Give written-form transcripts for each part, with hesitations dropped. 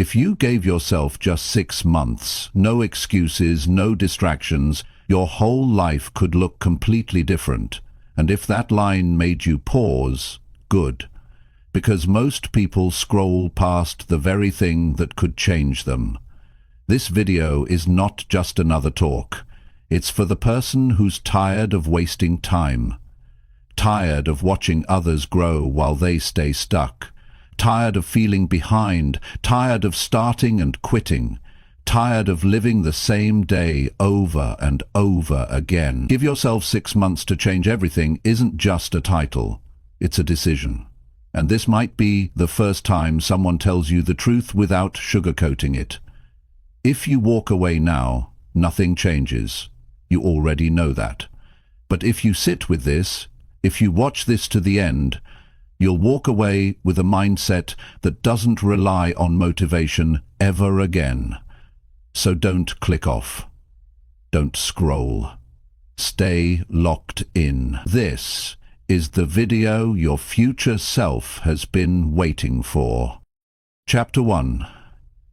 If you gave yourself just 6 months, no excuses, no distractions, your whole life could look completely different. And if that line made you pause, good. Because most people scroll past the very thing that could change them. This video is not just another talk. It's for the person who's tired of wasting time. Tired of watching others grow while they stay stuck. Tired of feeling behind, tired of starting and quitting, tired of living the same day over and over again. Give yourself 6 months to change everything isn't just a title, it's a decision. And this might be the first time someone tells you the truth without sugarcoating it. If you walk away now, nothing changes. You already know that. But if you sit with this, if you watch this to the end, you'll walk away with a mindset that doesn't rely on motivation ever again. So don't click off. Don't scroll. Stay locked in. This is the video your future self has been waiting for. Chapter 1.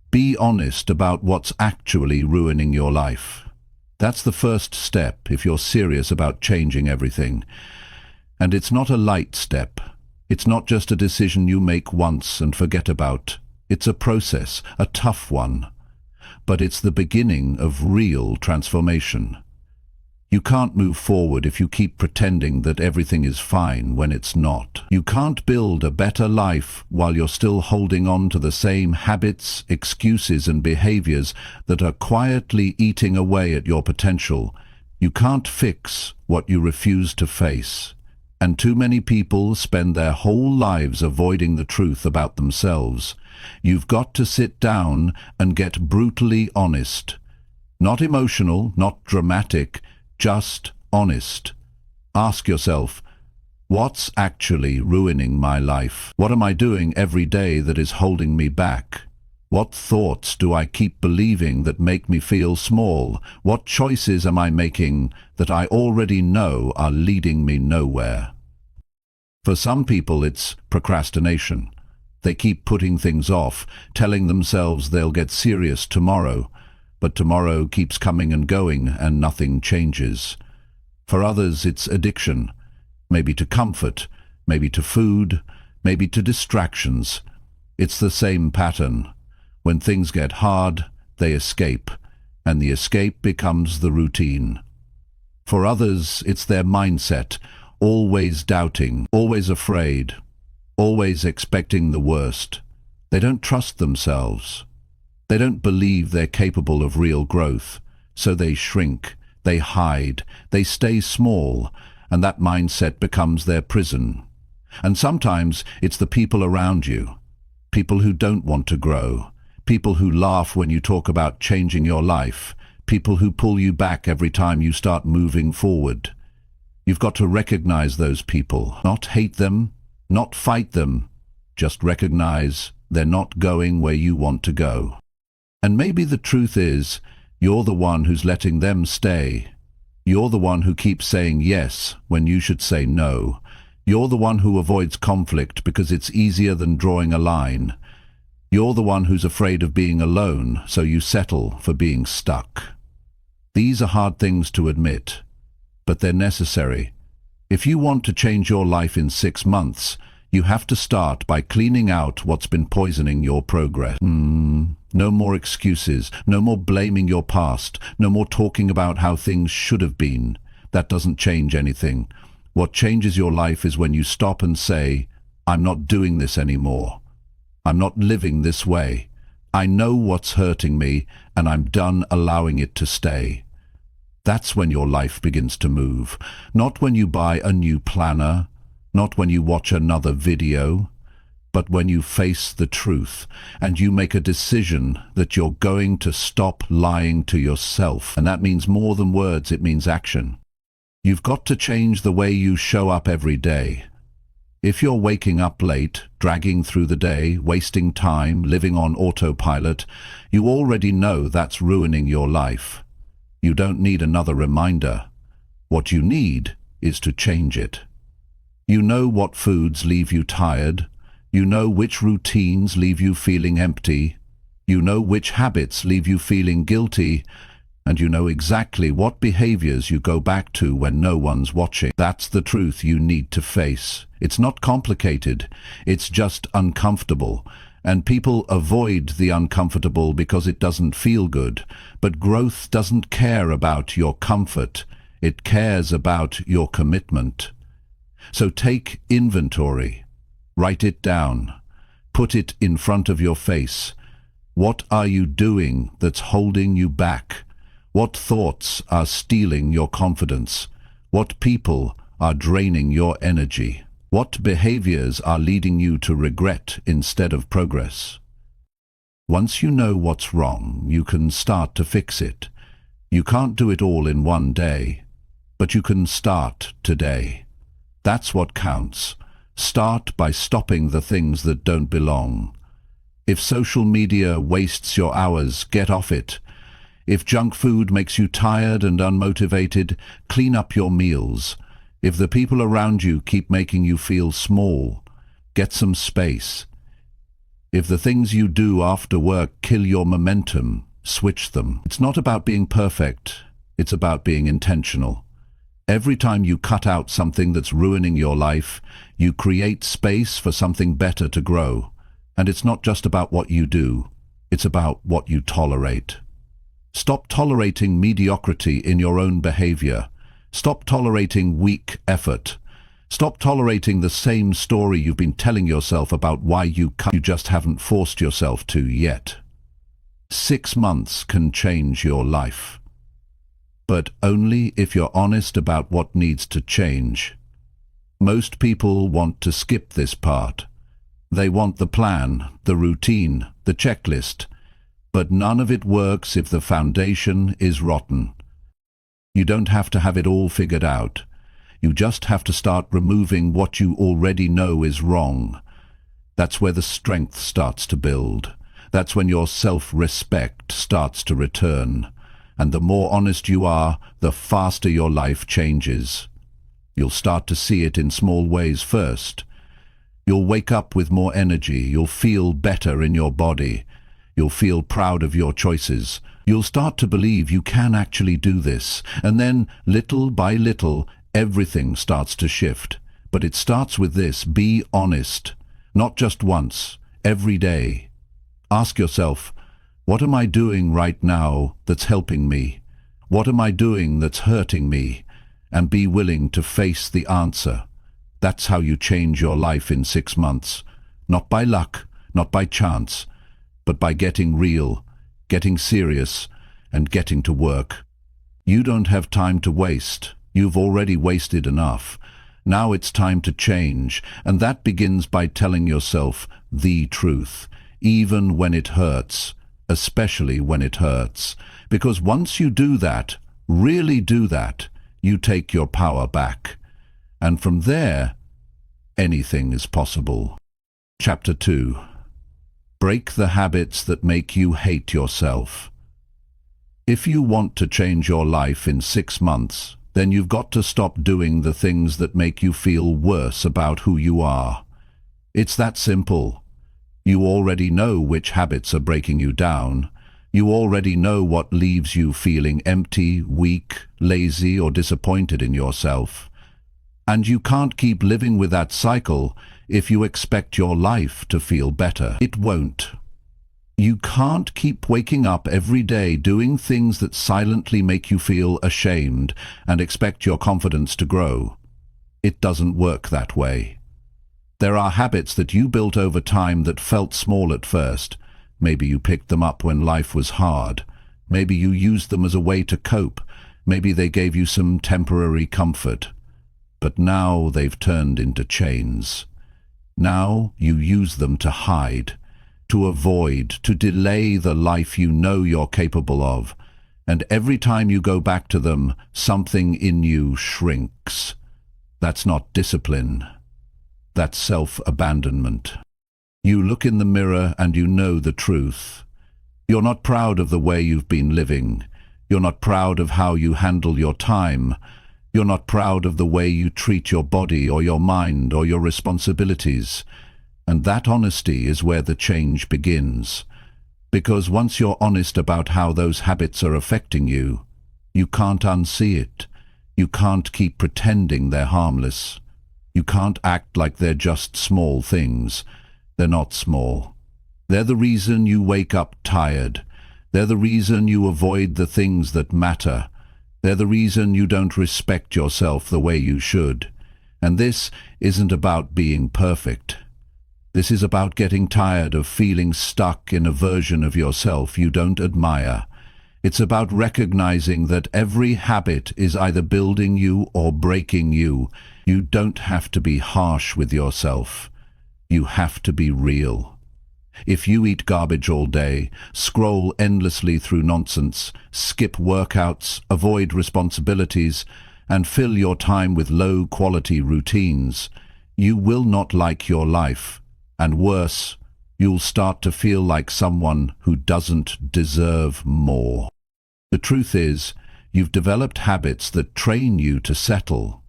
Be honest about what's actually ruining your life. That's the first step if you're serious about changing everything. And it's not a light step. It's not just a decision you make once and forget about. It's a process, a tough one. But it's the beginning of real transformation. You can't move forward if you keep pretending that everything is fine when it's not. You can't build a better life while you're still holding on to the same habits, excuses and behaviors that are quietly eating away at your potential. You can't fix what you refuse to face. And too many people spend their whole lives avoiding the truth about themselves. You've got to sit down and get brutally honest. Not emotional, not dramatic, just honest. Ask yourself, what's actually ruining my life? What am I doing every day that is holding me back? What thoughts do I keep believing that make me feel small? What choices am I making that I already know are leading me nowhere? For some people it's procrastination. They keep putting things off, telling themselves they'll get serious tomorrow, but tomorrow keeps coming and going and nothing changes. For others it's addiction, maybe to comfort, maybe to food, maybe to distractions. It's the same pattern. When things get hard, they escape, and the escape becomes the routine. For others, it's their mindset, always doubting, always afraid, always expecting the worst. They don't trust themselves. They don't believe they're capable of real growth, so they shrink, they hide, they stay small, and that mindset becomes their prison. And sometimes it's the people around you, people who don't want to grow, people who laugh when you talk about changing your life, people who pull you back every time you start moving forward. You've got to recognize those people, not hate them, not fight them, just recognize they're not going where you want to go. And maybe the truth is, you're the one who's letting them stay. You're the one who keeps saying yes when you should say no. You're the one who avoids conflict because it's easier than drawing a line. You're the one who's afraid of being alone, so you settle for being stuck. These are hard things to admit, but they're necessary. If you want to change your life in 6 months, you have to start by cleaning out what's been poisoning your progress. No more excuses, no more blaming your past, no more talking about how things should have been. That doesn't change anything. What changes your life is when you stop and say, I'm not doing this anymore. I'm not living this way. I know what's hurting me, and I'm done allowing it to stay. That's when your life begins to move. Not when you buy a new planner, not when you watch another video, but when you face the truth and you make a decision that you're going to stop lying to yourself. And that means more than words, it means action. You've got to change the way you show up every day. If you're waking up late, dragging through the day, wasting time, living on autopilot, you already know that's ruining your life. You don't need another reminder. What you need is to change it. You know what foods leave you tired. You know which routines leave you feeling empty. You know which habits leave you feeling guilty, and you know exactly what behaviors you go back to when no one's watching. That's the truth you need to face. It's not complicated, it's just uncomfortable. And people avoid the uncomfortable because it doesn't feel good. But growth doesn't care about your comfort, it cares about your commitment. So take inventory, write it down, put it in front of your face. What are you doing that's holding you back? What thoughts are stealing your confidence? What people are draining your energy? What behaviors are leading you to regret instead of progress? Once you know what's wrong, you can start to fix it. You can't do it all in one day, but you can start today. That's what counts. Start by stopping the things that don't belong. If social media wastes your hours, get off it. If junk food makes you tired and unmotivated, clean up your meals. If the people around you keep making you feel small, get some space. If the things you do after work kill your momentum, switch them. It's not about being perfect, it's about being intentional. Every time you cut out something that's ruining your life, you create space for something better to grow. And it's not just about what you do, it's about what you tolerate. Stop tolerating mediocrity in your own behavior. Stop tolerating weak effort. Stop tolerating the same story you've been telling yourself about why you just haven't forced yourself to yet. 6 months can change your life. But only if you're honest about what needs to change. Most people want to skip this part. They want the plan, the routine, the checklist. But none of it works if the foundation is rotten. You don't have to have it all figured out. You just have to start removing what you already know is wrong. That's where the strength starts to build. That's when your self-respect starts to return. And the more honest you are, the faster your life changes. You'll start to see it in small ways first. You'll wake up with more energy. You'll feel better in your body. You'll feel proud of your choices. You'll start to believe you can actually do this. And then, little by little, everything starts to shift. But it starts with this: be honest. Not just once, every day. Ask yourself, what am I doing right now that's helping me? What am I doing that's hurting me? And be willing to face the answer. That's how you change your life in 6 months. Not by luck, not by chance, but by getting real, getting serious, and getting to work. You don't have time to waste. You've already wasted enough. Now it's time to change, and that begins by telling yourself the truth, even when it hurts, especially when it hurts. Because once you do that, really do that, you take your power back. And from there, anything is possible. Chapter 2. Break the habits that make you hate yourself. If you want to change your life in 6 months, then you've got to stop doing the things that make you feel worse about who you are. It's that simple. You already know which habits are breaking you down. You already know what leaves you feeling empty, weak, lazy, or disappointed in yourself. And you can't keep living with that cycle if you expect your life to feel better. It won't. You can't keep waking up every day doing things that silently make you feel ashamed and expect your confidence to grow. It doesn't work that way. There are habits that you built over time that felt small at first. Maybe you picked them up when life was hard. Maybe you used them as a way to cope. Maybe they gave you some temporary comfort. But now they've turned into chains. Now you use them to hide, to avoid, to delay the life you know you're capable of. And every time you go back to them, something in you shrinks. That's not discipline. That's self-abandonment. You look in the mirror and you know the truth. You're not proud of the way you've been living. You're not proud of how you handle your time. You're not proud of the way you treat your body or your mind or your responsibilities. And that honesty is where the change begins. Because once you're honest about how those habits are affecting you, you can't unsee it. You can't keep pretending they're harmless. You can't act like they're just small things. They're not small. They're the reason you wake up tired. They're the reason you avoid the things that matter. They're the reason you don't respect yourself the way you should. And this isn't about being perfect. This is about getting tired of feeling stuck in a version of yourself you don't admire. It's about recognizing that every habit is either building you or breaking you. You don't have to be harsh with yourself. You have to be real. If you eat garbage all day, scroll endlessly through nonsense, skip workouts, avoid responsibilities, and fill your time with low-quality routines, you will not like your life. And worse, you'll start to feel like someone who doesn't deserve more. The truth is, you've developed habits that train you to settle.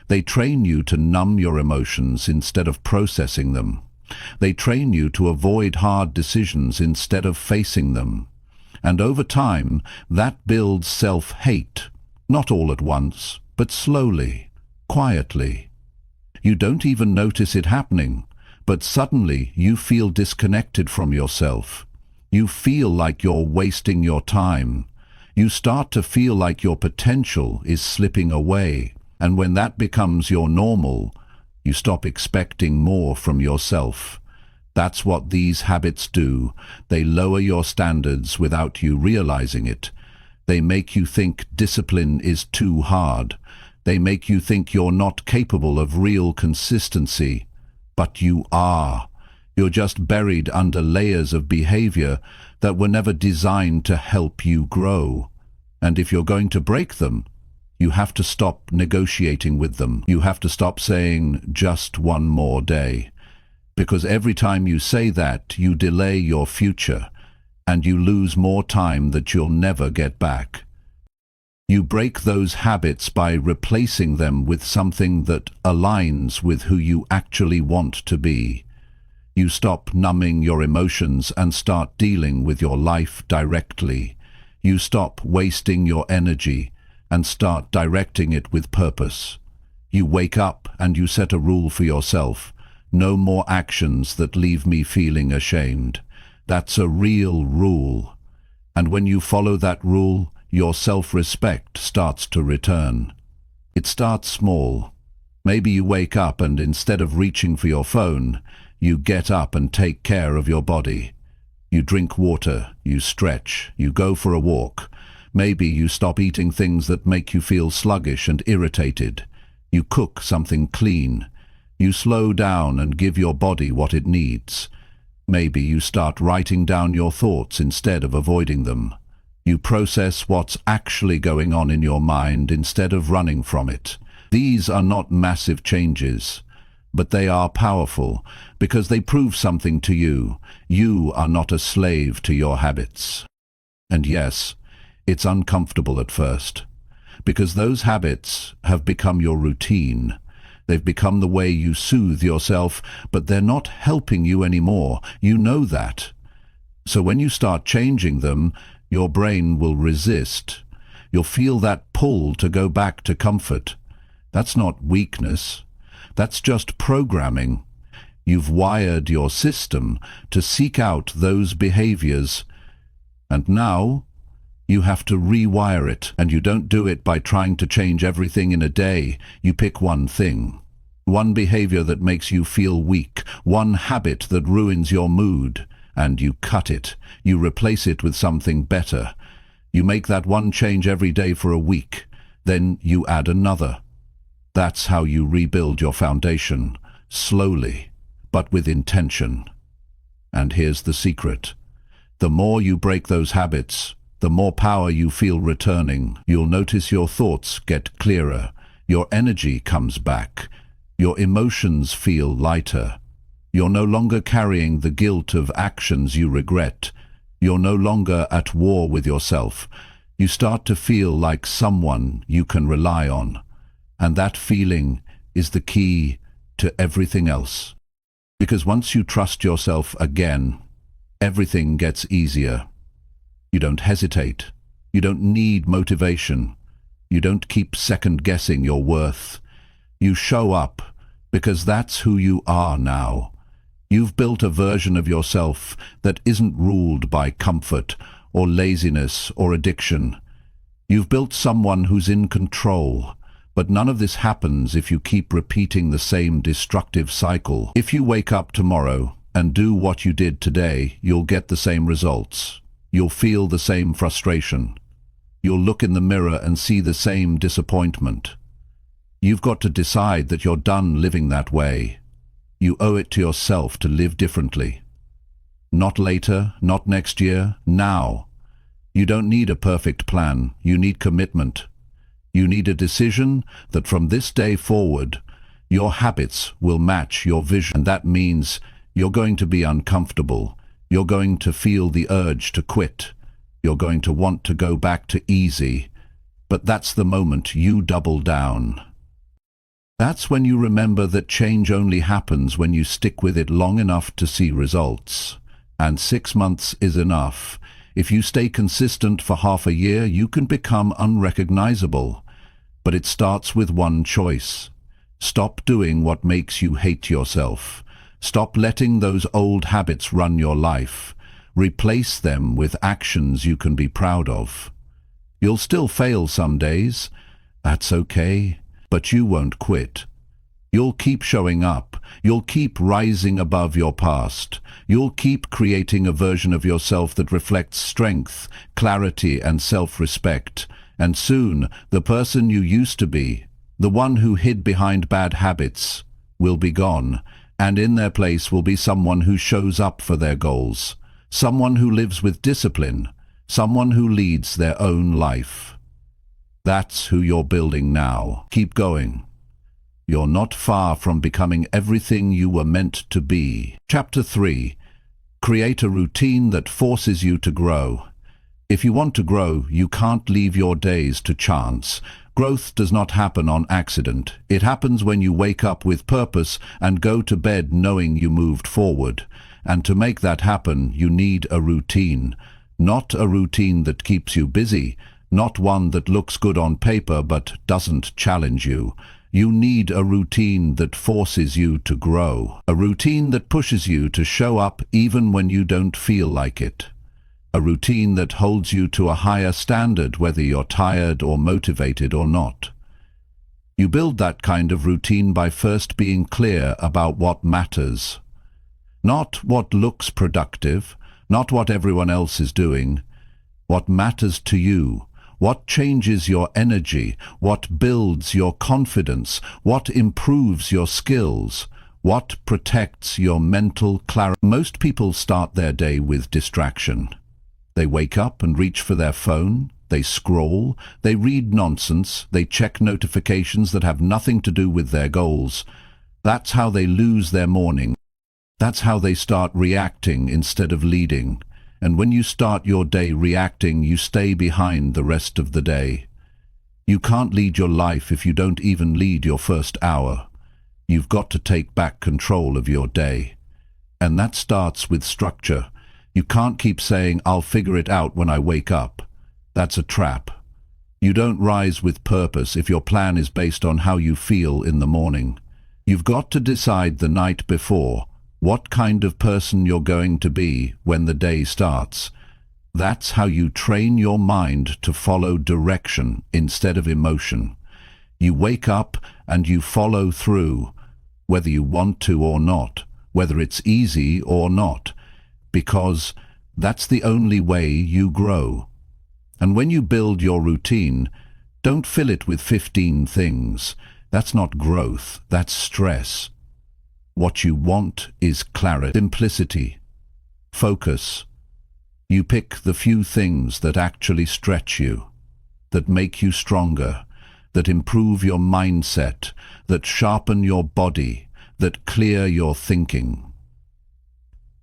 They train you to numb your emotions instead of processing them. They train you to avoid hard decisions instead of facing them. And over time, that builds self-hate, not all at once, but slowly, quietly. You don't even notice it happening, but suddenly you feel disconnected from yourself. You feel like you're wasting your time. You start to feel like your potential is slipping away. And when that becomes your normal, you stop expecting more from yourself. That's what these habits do. They lower your standards without you realizing it. They make you think discipline is too hard. They make you think you're not capable of real consistency. But you are. You're just buried under layers of behavior that were never designed to help you grow. And if you're going to break them, you have to stop negotiating with them. You have to stop saying, just one more day. Because every time you say that, you delay your future, and you lose more time that you'll never get back. You break those habits by replacing them with something that aligns with who you actually want to be. You stop numbing your emotions and start dealing with your life directly. You stop wasting your energy and start directing it with purpose. You wake up and you set a rule for yourself. No more actions that leave me feeling ashamed. That's a real rule. And when you follow that rule, your self-respect starts to return. It starts small. Maybe you wake up and instead of reaching for your phone, you get up and take care of your body. You drink water, you stretch, you go for a walk. Maybe you stop eating things that make you feel sluggish and irritated. You cook something clean. You slow down and give your body what it needs. Maybe you start writing down your thoughts instead of avoiding them. You process what's actually going on in your mind instead of running from it. These are not massive changes, but they are powerful because they prove something to you. You are not a slave to your habits. And yes, it's uncomfortable at first, because those habits have become your routine. They've become the way you soothe yourself, but they're not helping you anymore. You know that. So when you start changing them, your brain will resist. You'll feel that pull to go back to comfort. That's not weakness. That's just programming. You've wired your system to seek out those behaviors. And now, you have to rewire it, and you don't do it by trying to change everything in a day. You pick one thing, one behavior that makes you feel weak, one habit that ruins your mood, and you cut it. You replace it with something better. You make that one change every day for a week, then you add another. That's how you rebuild your foundation, slowly, but with intention. And here's the secret. The more you break those habits, the more power you feel returning. You'll notice your thoughts get clearer, your energy comes back, your emotions feel lighter. You're no longer carrying the guilt of actions you regret. You're no longer at war with yourself. You start to feel like someone you can rely on. And that feeling is the key to everything else. Because once you trust yourself again, everything gets easier. You don't hesitate. You don't need motivation. You don't keep second-guessing your worth. You show up because that's who you are now. You've built a version of yourself that isn't ruled by comfort or laziness or addiction. You've built someone who's in control, but none of this happens if you keep repeating the same destructive cycle. If you wake up tomorrow and do what you did today, you'll get the same results. You'll feel the same frustration. You'll look in the mirror and see the same disappointment. You've got to decide that you're done living that way. You owe it to yourself to live differently. Not later, not next year, now. You don't need a perfect plan. You need commitment. You need a decision that from this day forward, your habits will match your vision. And that means you're going to be uncomfortable. You're going to feel the urge to quit. You're going to want to go back to easy. But that's the moment you double down. That's when you remember that change only happens when you stick with it long enough to see results. And 6 months is enough. If you stay consistent for half a year, you can become unrecognizable. But it starts with one choice. Stop doing what makes you hate yourself. Stop letting those old habits run your life. Replace them with actions you can be proud of. You'll still fail some days. That's okay. But you won't quit. You'll keep showing up. You'll keep rising above your past. You'll keep creating a version of yourself that reflects strength, clarity, and self-respect. And soon, the person you used to be, the one who hid behind bad habits, will be gone. And in their place will be someone who shows up for their goals. Someone who lives with discipline. Someone who leads their own life. That's who you're building now. Keep going. You're not far from becoming everything you were meant to be. Chapter 3. Create a routine that forces you to grow. If you want to grow, you can't leave your days to chance. Growth does not happen on accident. It happens when you wake up with purpose and go to bed knowing you moved forward. And to make that happen, you need a routine. Not a routine that keeps you busy. Not one that looks good on paper but doesn't challenge you. You need a routine that forces you to grow. A routine that pushes you to show up even when you don't feel like it. A routine that holds you to a higher standard whether you're tired or motivated or not. You build that kind of routine by first being clear about what matters. Not what looks productive, not what everyone else is doing. What matters to you. What changes your energy? What builds your confidence? What improves your skills? What protects your mental clarity? Most people start their day with distraction. They wake up and reach for their phone. They scroll. They read nonsense. They check notifications that have nothing to do with their goals. That's how they lose their morning. That's how they start reacting instead of leading. And when you start your day reacting, you stay behind the rest of the day. You can't lead your life if you don't even lead your first hour. You've got to take back control of your day. And that starts with structure. You can't keep saying, "I'll figure it out when I wake up." That's a trap. You don't rise with purpose if your plan is based on how you feel in the morning. You've got to decide the night before what kind of person you're going to be when the day starts. That's how you train your mind to follow direction instead of emotion. You wake up and you follow through, whether you want to or not, whether it's easy or not, because that's the only way you grow. And when you build your routine, don't fill it with 15 things. That's not growth, that's stress. What you want is clarity, simplicity, focus. You pick the few things that actually stretch you, that make you stronger, that improve your mindset, that sharpen your body, that clear your thinking.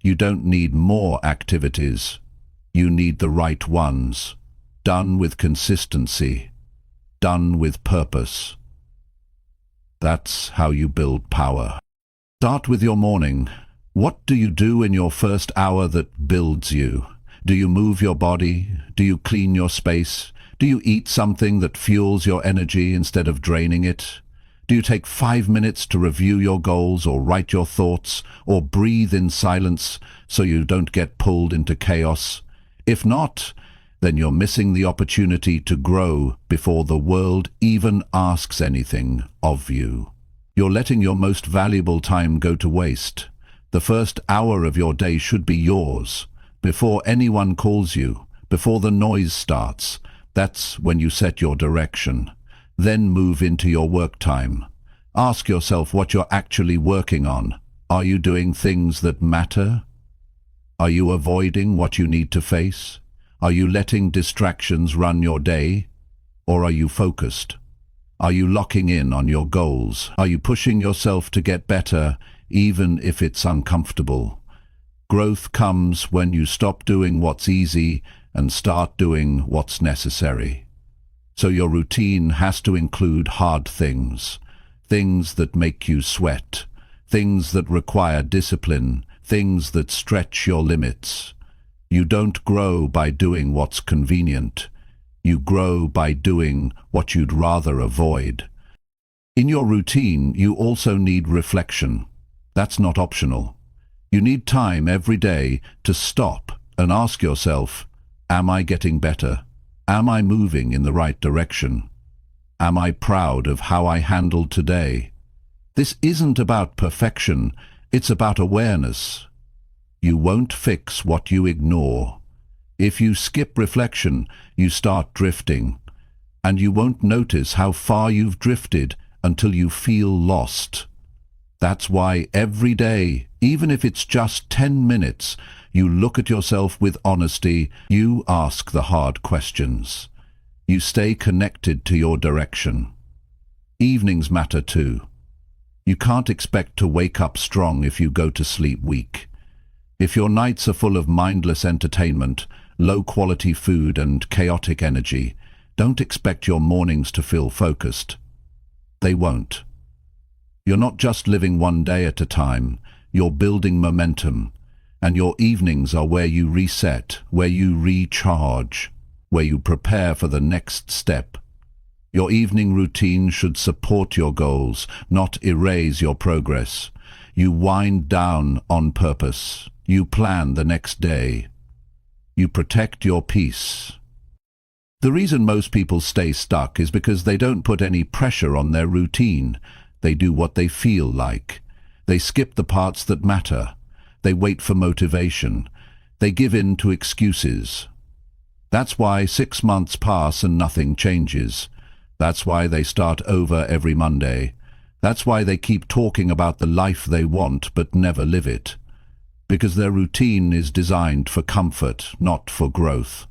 You don't need more activities. You need the right ones, done with consistency, done with purpose. That's how you build power. Start with your morning. What do you do in your first hour that builds you? Do you move your body? Do you clean your space? Do you eat something that fuels your energy instead of draining it? Do you take 5 minutes to review your goals or write your thoughts or breathe in silence so you don't get pulled into chaos? If not, then you're missing the opportunity to grow before the world even asks anything of you. You're letting your most valuable time go to waste. The first hour of your day should be yours. Before anyone calls you, before the noise starts, that's when you set your direction. Then move into your work time. Ask yourself what you're actually working on. Are you doing things that matter? Are you avoiding what you need to face? Are you letting distractions run your day? Or are you focused? Are you locking in on your goals? Are you pushing yourself to get better, even if it's uncomfortable? Growth comes when you stop doing what's easy and start doing what's necessary. So your routine has to include hard things, things that make you sweat, things that require discipline, things that stretch your limits. You don't grow by doing what's convenient. You grow by doing what you'd rather avoid. In your routine, you also need reflection. That's not optional. You need time every day to stop and ask yourself, am I getting better? Am I moving in the right direction? Am I proud of how I handled today? This isn't about perfection, it's about awareness. You won't fix what you ignore. If you skip reflection, you start drifting, and you won't notice how far you've drifted until you feel lost. That's why every day, even if it's just 10 minutes, you look at yourself with honesty, you ask the hard questions. You stay connected to your direction. Evenings matter too. You can't expect to wake up strong if you go to sleep weak. If your nights are full of mindless entertainment, low-quality food and chaotic energy, don't expect your mornings to feel focused. They won't. You're not just living one day at a time, you're building momentum, and your evenings are where you reset, where you recharge, where you prepare for the next step. Your evening routine should support your goals, not erase your progress. You wind down on purpose. You plan the next day. You protect your peace. The reason most people stay stuck is because they don't put any pressure on their routine. They do what they feel like. They skip the parts that matter. They wait for motivation. They give in to excuses. That's why 6 months pass and nothing changes. That's why they start over every Monday. That's why they keep talking about the life they want but never live it. Because their routine is designed for comfort, not for growth.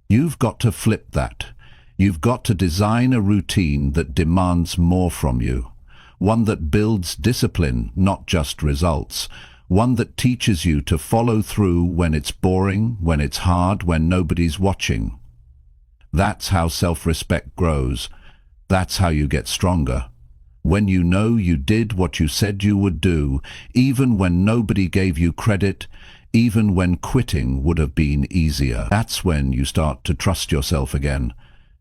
You've got to flip that. You've got to design a routine that demands more from you. One that builds discipline, not just results. One that teaches you to follow through when it's boring, when it's hard, when nobody's watching. That's how self-respect grows. That's how you get stronger. When you know you did what you said you would do, even when nobody gave you credit, even when quitting would have been easier. That's when you start to trust yourself again.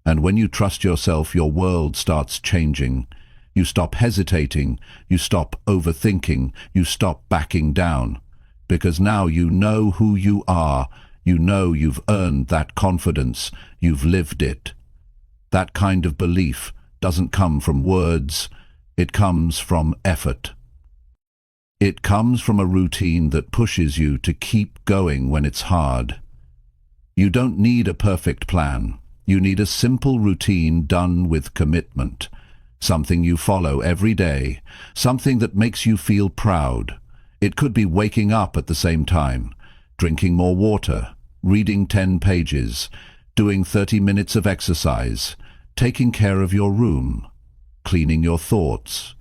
And when you trust yourself, your world starts changing. You stop hesitating, you stop overthinking, you stop backing down. Because now you know who you are, you know you've earned that confidence, you've lived it. That kind of belief doesn't come from words, it comes from effort. It comes from a routine that pushes you to keep going when it's hard. You don't need a perfect plan. You need a simple routine done with commitment. Something you follow every day, something that makes you feel proud. It could be waking up at the same time, drinking more water, reading 10 pages, doing 30 minutes of exercise, taking care of your room, cleaning your thoughts,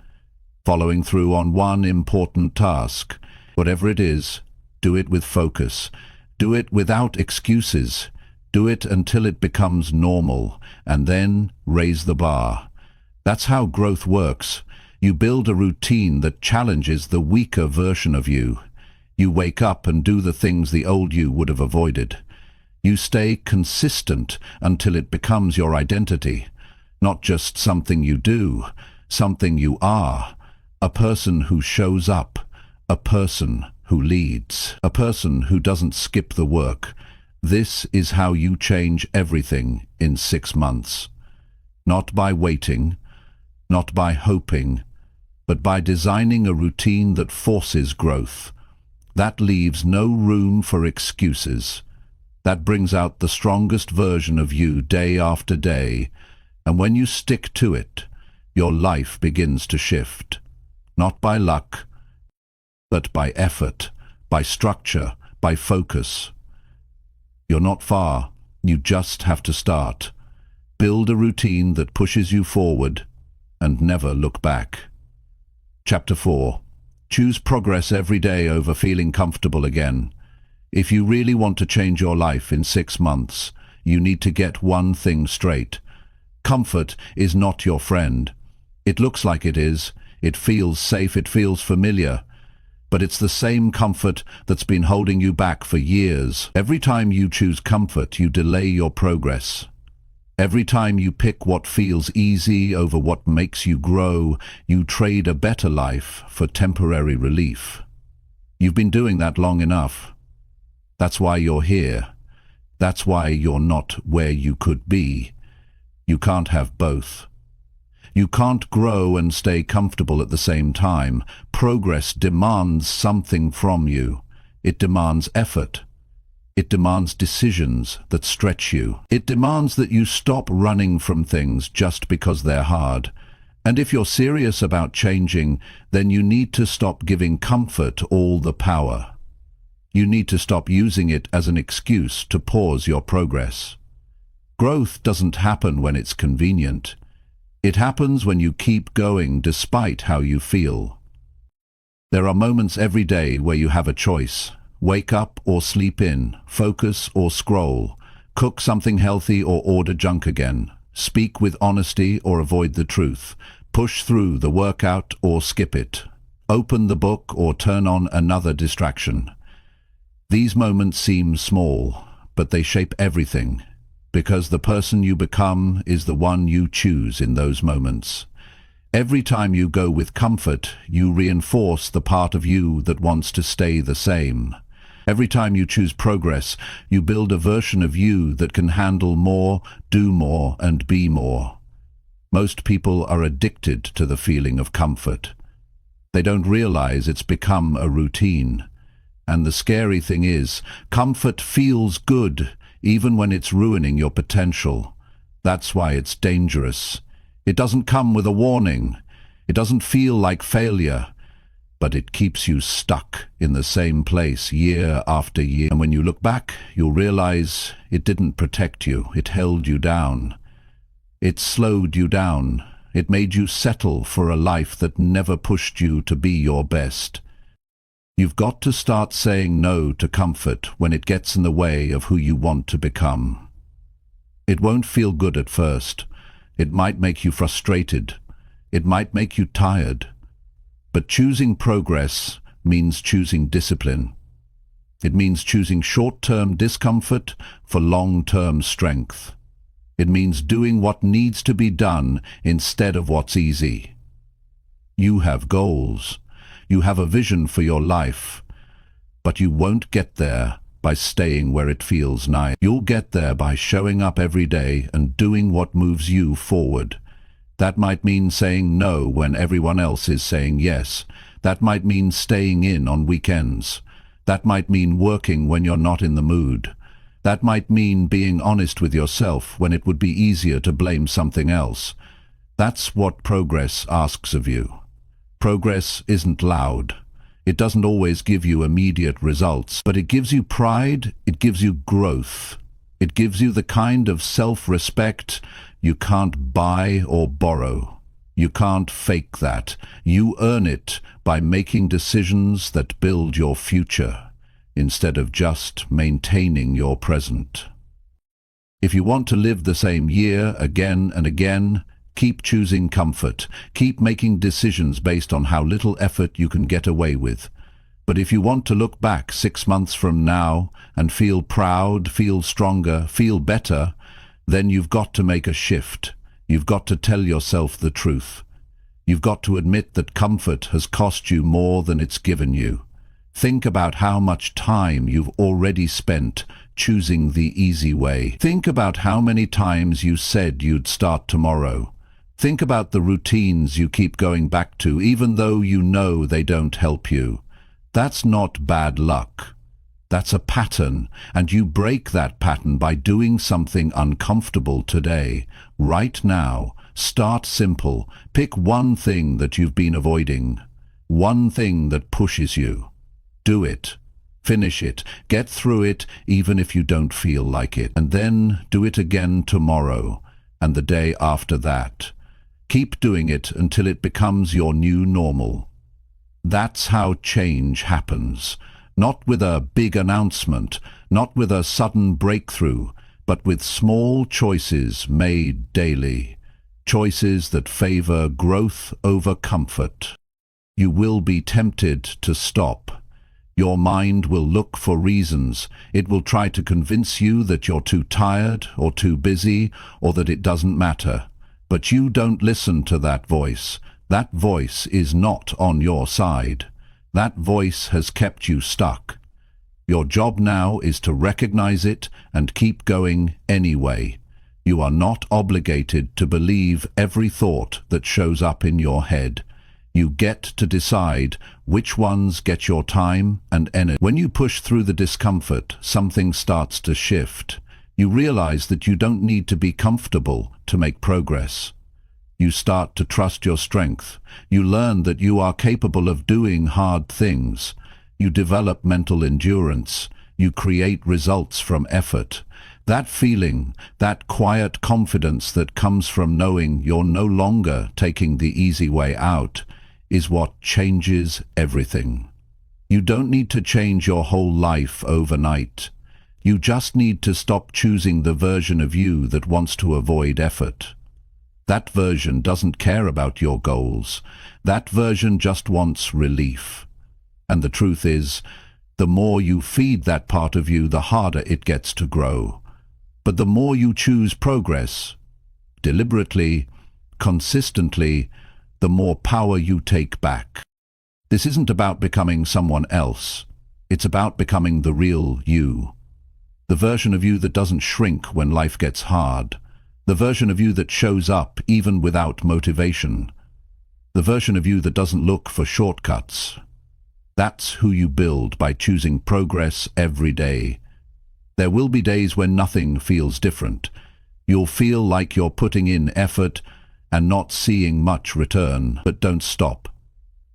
following through on one important task. Whatever it is, do it with focus. Do it without excuses. Do it until it becomes normal, and then raise the bar. That's how growth works. You build a routine that challenges the weaker version of you. You wake up and do the things the old you would have avoided. You stay consistent until it becomes your identity, not just something you do, something you are, a person who shows up, a person who leads, a person who doesn't skip the work. This is how you change everything in 6 months. Not by waiting, not by hoping, but by designing a routine that forces growth. That leaves no room for excuses. That brings out the strongest version of you day after day, and when you stick to it, your life begins to shift. Not by luck, but by effort, by structure, by focus. You're not far, you just have to start. Build a routine that pushes you forward and never look back. Chapter 4. Choose progress every day over feeling comfortable again. If you really want to change your life in 6 months, you need to get one thing straight. Comfort is not your friend. It looks like it is. It feels safe, it feels familiar. But it's the same comfort that's been holding you back for years. Every time you choose comfort, you delay your progress. Every time you pick what feels easy over what makes you grow, you trade a better life for temporary relief. You've been doing that long enough. That's why you're here. That's why you're not where you could be. You can't have both. You can't grow and stay comfortable at the same time. Progress demands something from you. It demands effort. It demands decisions that stretch you. It demands that you stop running from things just because they're hard. And if you're serious about changing, then you need to stop giving comfort all the power. You need to stop using it as an excuse to pause your progress. Growth doesn't happen when it's convenient. It happens when you keep going despite how you feel. There are moments every day where you have a choice. Wake up or sleep in, focus or scroll, cook something healthy or order junk again, speak with honesty or avoid the truth, push through the workout or skip it, open the book or turn on another distraction. These moments seem small, but they shape everything, because the person you become is the one you choose in those moments. Every time you go with comfort, you reinforce the part of you that wants to stay the same. Every time you choose progress, you build a version of you that can handle more, do more, and be more. Most people are addicted to the feeling of comfort. They don't realize it's become a routine. And the scary thing is, comfort feels good, even when it's ruining your potential. That's why it's dangerous. It doesn't come with a warning. It doesn't feel like failure. But it keeps you stuck in the same place year after year. And when you look back, you'll realize it didn't protect you. It held you down. It slowed you down. It made you settle for a life that never pushed you to be your best. You've got to start saying no to comfort when it gets in the way of who you want to become. It won't feel good at first. It might make you frustrated. It might make you tired. But choosing progress means choosing discipline. It means choosing short-term discomfort for long-term strength. It means doing what needs to be done instead of what's easy. You have goals. You have a vision for your life. But you won't get there by staying where it feels nice. You'll get there by showing up every day and doing what moves you forward. That might mean saying no when everyone else is saying yes. That might mean staying in on weekends. That might mean working when you're not in the mood. That might mean being honest with yourself when it would be easier to blame something else. That's what progress asks of you. Progress isn't loud. It doesn't always give you immediate results, but it gives you pride, it gives you growth. It gives you the kind of self-respect you can't buy or borrow. You can't fake that. You earn it by making decisions that build your future, instead of just maintaining your present. If you want to live the same year again and again, keep choosing comfort. Keep making decisions based on how little effort you can get away with. But if you want to look back 6 months from now and feel proud, feel stronger, feel better, then you've got to make a shift. You've got to tell yourself the truth. You've got to admit that comfort has cost you more than it's given you. Think about how much time you've already spent choosing the easy way. Think about how many times you said you'd start tomorrow. Think about the routines you keep going back to, even though you know they don't help you. That's not bad luck. That's a pattern, and you break that pattern by doing something uncomfortable today, right now. Start simple. Pick one thing that you've been avoiding. One thing that pushes you. Do it. Finish it. Get through it, even if you don't feel like it. And then do it again tomorrow, and the day after that. Keep doing it until it becomes your new normal. That's how change happens. Not with a big announcement, not with a sudden breakthrough, but with small choices made daily. Choices that favor growth over comfort. You will be tempted to stop. Your mind will look for reasons. It will try to convince you that you're too tired or too busy or that it doesn't matter. But you don't listen to that voice. That voice is not on your side. That voice has kept you stuck. Your job now is to recognize it and keep going anyway. You are not obligated to believe every thought that shows up in your head. You get to decide which ones get your time and energy. When you push through the discomfort, something starts to shift. You realize that you don't need to be comfortable to make progress. You start to trust your strength. You learn that you are capable of doing hard things. You develop mental endurance. You create results from effort. That feeling, that quiet confidence that comes from knowing you're no longer taking the easy way out, is what changes everything. You don't need to change your whole life overnight. You just need to stop choosing the version of you that wants to avoid effort. That version doesn't care about your goals. That version just wants relief. And the truth is, the more you feed that part of you, the harder it gets to grow. But the more you choose progress, deliberately, consistently, the more power you take back. This isn't about becoming someone else. It's about becoming the real you. The version of you that doesn't shrink when life gets hard. The version of you that shows up even without motivation. The version of you that doesn't look for shortcuts. That's who you build by choosing progress every day. There will be days when nothing feels different. You'll feel like you're putting in effort and not seeing much return, but don't stop.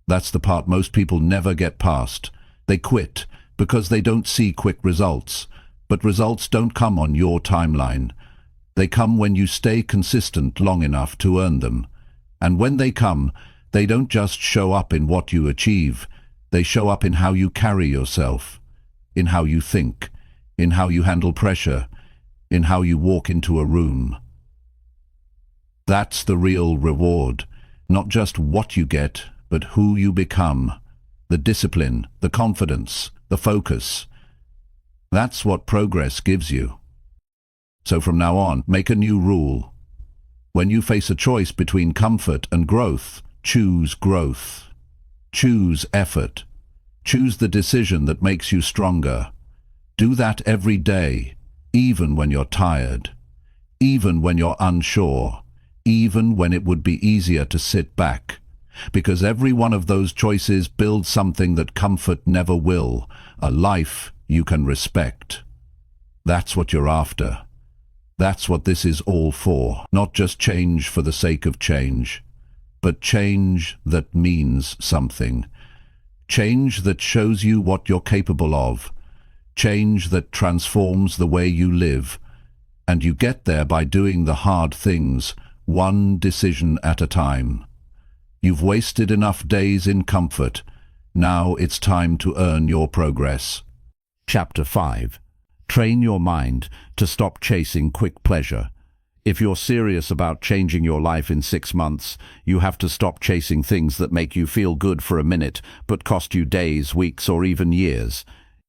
That's the part most people never get past. They quit because they don't see quick results. But results don't come on your timeline. They come when you stay consistent long enough to earn them. And when they come, they don't just show up in what you achieve. They show up in how you carry yourself, in how you think, in how you handle pressure, in how you walk into a room. That's the real reward, not just what you get, but who you become. The discipline, the confidence, the focus. That's what progress gives you. So from now on, make a new rule. When you face a choice between comfort and growth, choose growth. Choose effort. Choose the decision that makes you stronger. Do that every day, even when you're tired, even when you're unsure, even when it would be easier to sit back. Because every one of those choices builds something that comfort never will, a life you can respect. That's what you're after. That's what this is all for. Not just change for the sake of change, but change that means something. Change that shows you what you're capable of. Change that transforms the way you live. And you get there by doing the hard things, one decision at a time. You've wasted enough days in comfort. Now it's time to earn your progress. Chapter 5. Train your mind to stop chasing quick pleasure. If you're serious about changing your life in 6 months, you have to stop chasing things that make you feel good for a minute, but cost you days, weeks, or even years.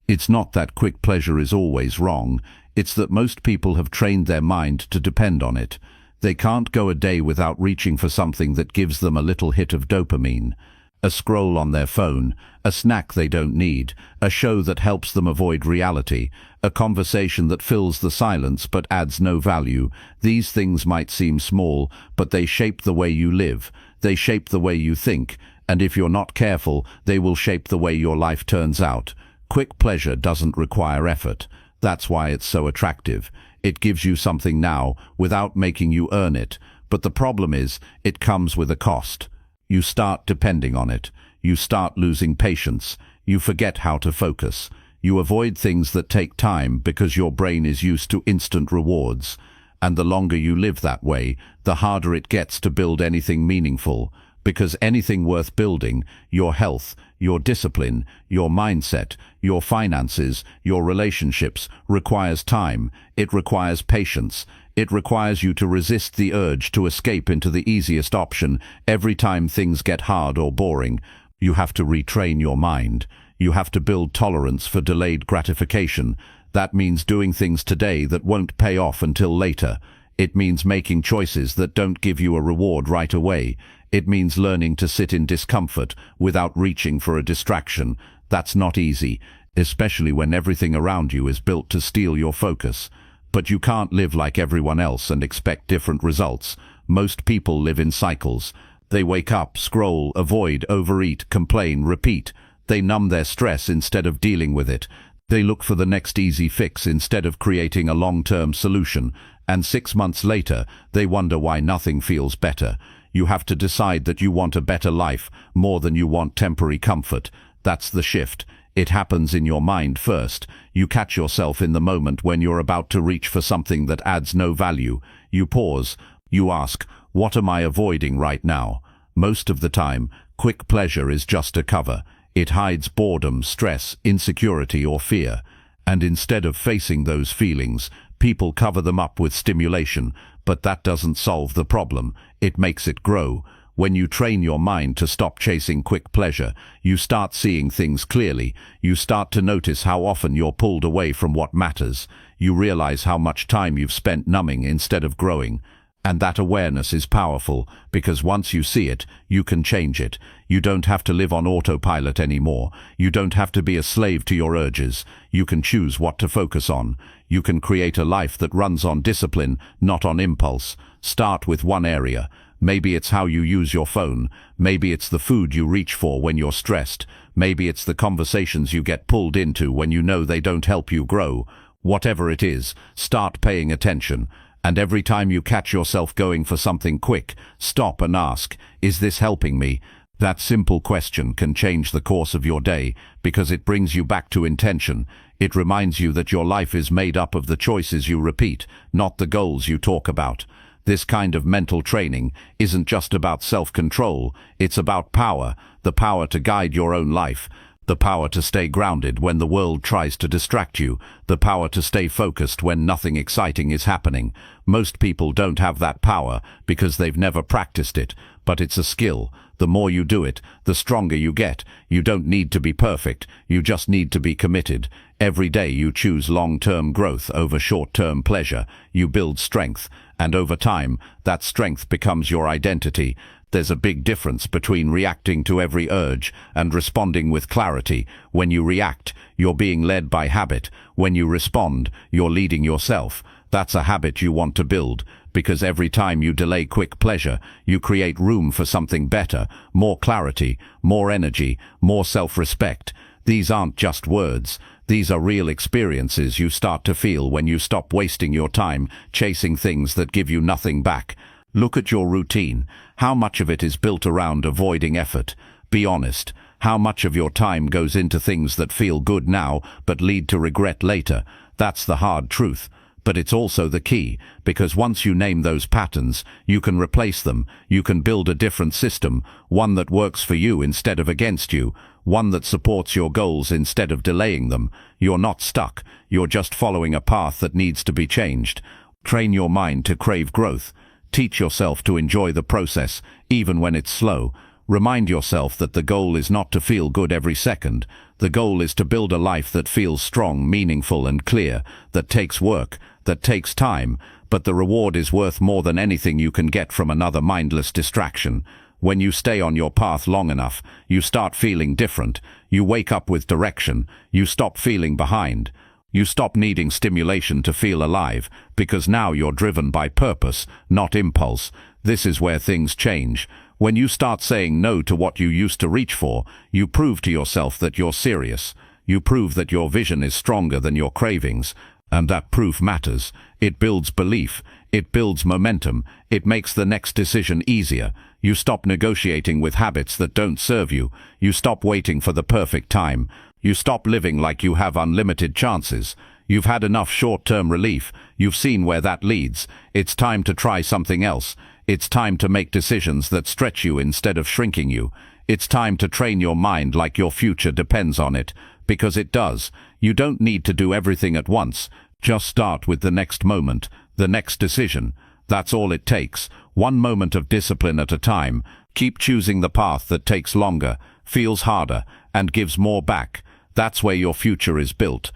It's not that quick pleasure is always wrong. It's that most people have trained their mind to depend on it. They can't go a day without reaching for something that gives them a little hit of dopamine. A scroll on their phone, a snack they don't need, a show that helps them avoid reality, a conversation that fills the silence but adds no value. These things might seem small, but they shape the way you live. They shape the way you think, and if you're not careful, they will shape the way your life turns out. Quick pleasure doesn't require effort. That's why it's so attractive. It gives you something now without making you earn it. But the problem is, it comes with a cost. You start depending on it. You start losing patience. You forget how to focus. You avoid things that take time because your brain is used to instant rewards. And the longer you live that way, the harder it gets to build anything meaningful. Because anything worth building, your health, your discipline, your mindset, your finances, your relationships, requires time. It requires patience. It requires you to resist the urge to escape into the easiest option every time things get hard or boring. You have to retrain your mind. You have to build tolerance for delayed gratification. That means doing things today that won't pay off until later. It means making choices that don't give you a reward right away. It means learning to sit in discomfort without reaching for a distraction. That's not easy, especially when everything around you is built to steal your focus. But you can't live like everyone else and expect different results. Most people live in cycles. They wake up, scroll, avoid, overeat, complain, repeat. They numb their stress instead of dealing with it. They look for the next easy fix instead of creating a long-term solution. And 6 months later, they wonder why nothing feels better. You have to decide that you want a better life more than you want temporary comfort. That's the shift. It happens in your mind first. You catch yourself in the moment when you're about to reach for something that adds no value. You pause. You ask, what am I avoiding right now? Most of the time, quick pleasure is just a cover. It hides boredom, stress, insecurity, or fear. And instead of facing those feelings, people cover them up with stimulation. But that doesn't solve the problem. It makes it grow. When you train your mind to stop chasing quick pleasure, you start seeing things clearly. You start to notice how often you're pulled away from what matters. You realize how much time you've spent numbing instead of growing. And that awareness is powerful, because once you see it, you can change it. You don't have to live on autopilot anymore. You don't have to be a slave to your urges. You can choose what to focus on. You can create a life that runs on discipline, not on impulse. Start with one area. Maybe it's how you use your phone. Maybe it's the food you reach for when you're stressed. Maybe it's the conversations you get pulled into when you know they don't help you grow. Whatever it is, start paying attention. And every time you catch yourself going for something quick, stop and ask, is this helping me? That simple question can change the course of your day because it brings you back to intention. It reminds you that your life is made up of the choices you repeat, not the goals you talk about. This kind of mental training isn't just about self-control, it's about power, the power to guide your own life, the power to stay grounded when the world tries to distract you, the power to stay focused when nothing exciting is happening. Most people don't have that power because they've never practiced it, but it's a skill. The more you do it, the stronger you get. You don't need to be perfect, you just need to be committed. Every day you choose long-term growth over short-term pleasure. You build strength, and over time, that strength becomes your identity. There's a big difference between reacting to every urge and responding with clarity. When you react, you're being led by habit. When you respond, you're leading yourself. That's a habit you want to build, because every time you delay quick pleasure, you create room for something better, more clarity, more energy, more self-respect. These aren't just words. These are real experiences you start to feel when you stop wasting your time chasing things that give you nothing back. Look at your routine. How much of it is built around avoiding effort? Be honest. How much of your time goes into things that feel good now but lead to regret later? That's the hard truth. But it's also the key, because once you name those patterns, you can replace them. You can build a different system, one that works for you instead of against you, one that supports your goals instead of delaying them. You're not stuck. You're just following a path that needs to be changed. Train your mind to crave growth. Teach yourself to enjoy the process, even when it's slow. Remind yourself that the goal is not to feel good every second. The goal is to build a life that feels strong, meaningful, and clear, that takes work, that takes time, but the reward is worth more than anything you can get from another mindless distraction. When you stay on your path long enough, you start feeling different. You wake up with direction. You stop feeling behind. You stop needing stimulation to feel alive, because now you're driven by purpose, not impulse. This is where things change. When you start saying no to what you used to reach for, you prove to yourself that you're serious. You prove that your vision is stronger than your cravings. And that proof matters. It builds belief. It builds momentum. It makes the next decision easier. You stop negotiating with habits that don't serve you. You stop waiting for the perfect time. You stop living like you have unlimited chances. You've had enough short-term relief. You've seen where that leads. It's time to try something else. It's time to make decisions that stretch you instead of shrinking you. It's time to train your mind like your future depends on it, because it does. You don't need to do everything at once. Just start with the next moment, the next decision. That's all it takes. One moment of discipline at a time. Keep choosing the path that takes longer, feels harder, and gives more back. That's where your future is built.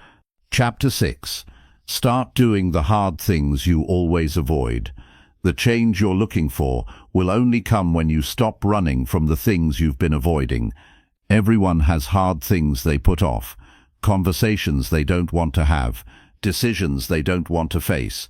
Chapter 6. Start doing the hard things you always avoid. The change you're looking for will only come when you stop running from the things you've been avoiding. Everyone has hard things they put off, conversations they don't want to have, decisions they don't want to face,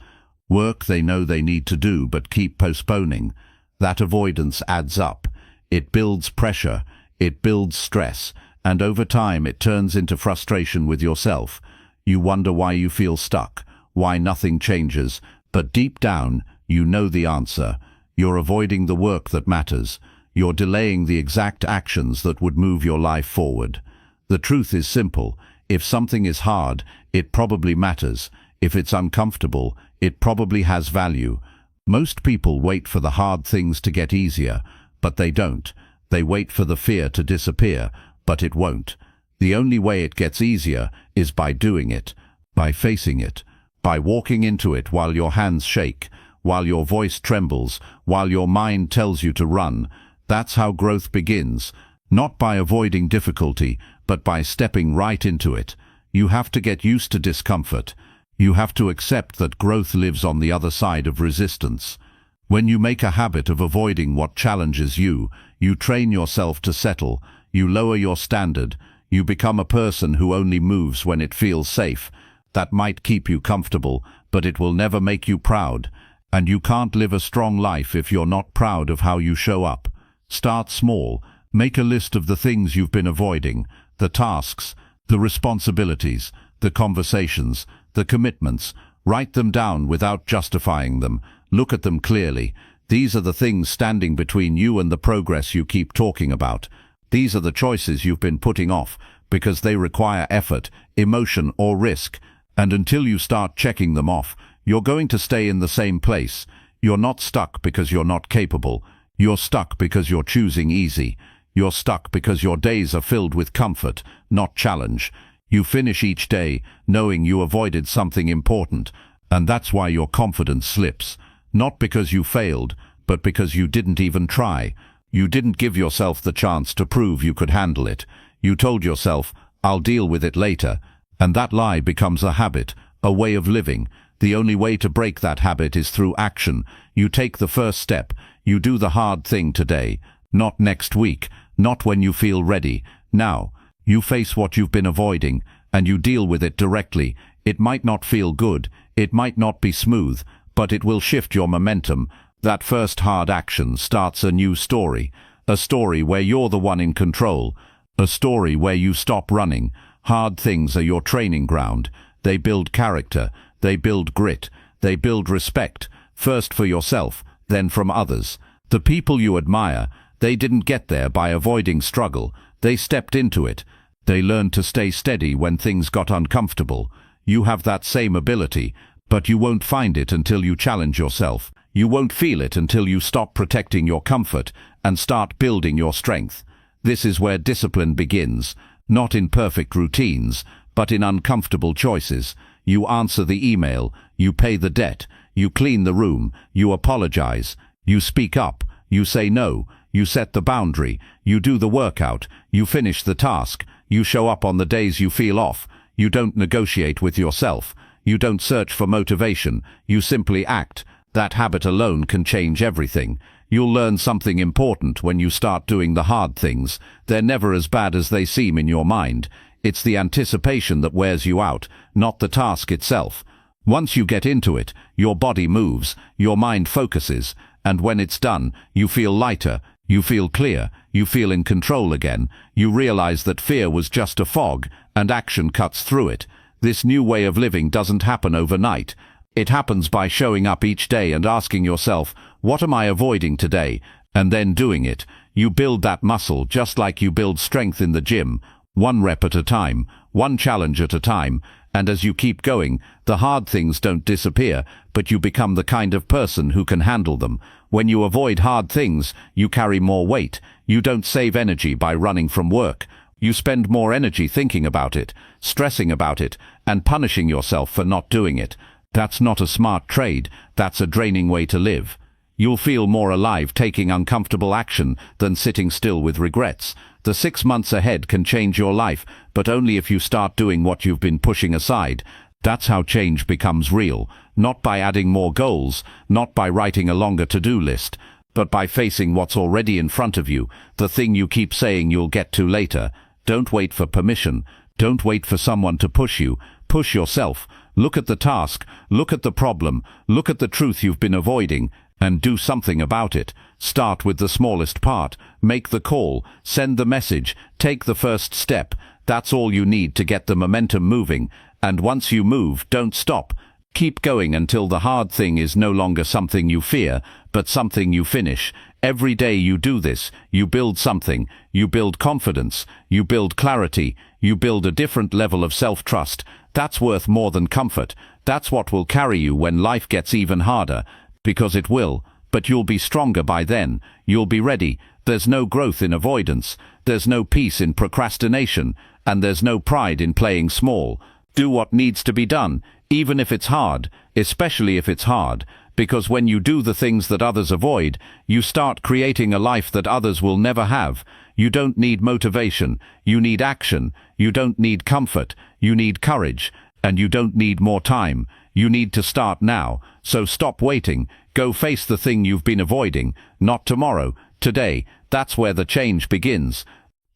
work they know they need to do but keep postponing. That avoidance adds up. It builds pressure, it builds stress, and over time it turns into frustration with yourself. You wonder why you feel stuck, why nothing changes, but deep down, you know the answer. You're avoiding the work that matters. You're delaying the exact actions that would move your life forward. The truth is simple. If something is hard, it probably matters. If it's uncomfortable, it probably has value. Most people wait for the hard things to get easier, but they don't. They wait for the fear to disappear, but it won't. The only way it gets easier is by doing it, by facing it, by walking into it while your hands shake, while your voice trembles, while your mind tells you to run. That's how growth begins, not by avoiding difficulty, but by stepping right into it. You have to get used to discomfort. You have to accept that growth lives on the other side of resistance. When you make a habit of avoiding what challenges you, you train yourself to settle, you lower your standard, you become a person who only moves when it feels safe. That might keep you comfortable, but it will never make you proud. And you can't live a strong life if you're not proud of how you show up. Start small. Make a list of the things you've been avoiding, the tasks, the responsibilities, the conversations, the commitments. Write them down without justifying them. Look at them clearly. These are the things standing between you and the progress you keep talking about. These are the choices you've been putting off because they require effort, emotion, or risk. And until you start checking them off, you're going to stay in the same place. You're not stuck because you're not capable. You're stuck because you're choosing easy. You're stuck because your days are filled with comfort, not challenge. You finish each day knowing you avoided something important, and that's why your confidence slips. Not because you failed, but because you didn't even try. You didn't give yourself the chance to prove you could handle it. You told yourself, "I'll deal with it later," and that lie becomes a habit, a way of living. The only way to break that habit is through action. You take the first step. You do the hard thing today, not next week, not when you feel ready. Now, you face what you've been avoiding, and you deal with it directly. It might not feel good, it might not be smooth, but it will shift your momentum. That first hard action starts a new story, a story where you're the one in control, a story where you stop running. Hard things are your training ground. They build character, they build grit, they build respect, first for yourself, then from others. The people you admire, they didn't get there by avoiding struggle. They stepped into it. They learned to stay steady when things got uncomfortable. You have that same ability, but you won't find it until you challenge yourself. You won't feel it until you stop protecting your comfort and start building your strength. This is where discipline begins, not in perfect routines, but in uncomfortable choices. You answer the email, you pay the debt, You clean the room, you apologize, you speak up, you say no, you set the boundary, you do the workout, you finish the task, you show up on the days you feel off, you don't negotiate with yourself, you don't search for motivation, you simply act. That habit alone can change everything. You'll learn something important when you start doing the hard things. They're never as bad as they seem in your mind. It's the anticipation that wears you out, not the task itself. Once you get into it, your body moves, your mind focuses, and when it's done, you feel lighter, you feel clear, you feel in control again. You realize that fear was just a fog, and action cuts through it. This new way of living doesn't happen overnight. It happens by showing up each day and asking yourself, what am I avoiding today? And then doing it. You build that muscle just like you build strength in the gym, 1 rep at a time, 1 challenge at a time, and as you keep going, the hard things don't disappear, but you become the kind of person who can handle them. When you avoid hard things, you carry more weight. You don't save energy by running from work. You spend more energy thinking about it, stressing about it, and punishing yourself for not doing it. That's not a smart trade, that's a draining way to live. You'll feel more alive taking uncomfortable action than sitting still with regrets. The 6 months ahead can change your life, but only if you start doing what you've been pushing aside. That's how change becomes real, not by adding more goals, not by writing a longer to-do list, but by facing what's already in front of you, the thing you keep saying you'll get to later. Don't wait for permission. Don't wait for someone to push you. Push yourself. Look at the task, look at the problem, look at the truth you've been avoiding, and do something about it. Start with the smallest part, make the call, send the message, take the first step. That's all you need to get the momentum moving, and once you move, don't stop. Keep going until the hard thing is no longer something you fear, but something you finish. Every day you do this, you build something, you build confidence, you build clarity, you build a different level of self-trust. That's worth more than comfort. That's what will carry you when life gets even harder. Because it will, but you'll be stronger by then. You'll be ready. There's no growth in avoidance. There's no peace in procrastination. And there's no pride in playing small. Do what needs to be done, even if it's hard, especially if it's hard. Because when you do the things that others avoid, you start creating a life that others will never have. You don't need motivation, you need action. You don't need comfort, you need courage. And you don't need more time, you need to start now. So stop waiting, go face the thing you've been avoiding. Not tomorrow, today. That's where the change begins.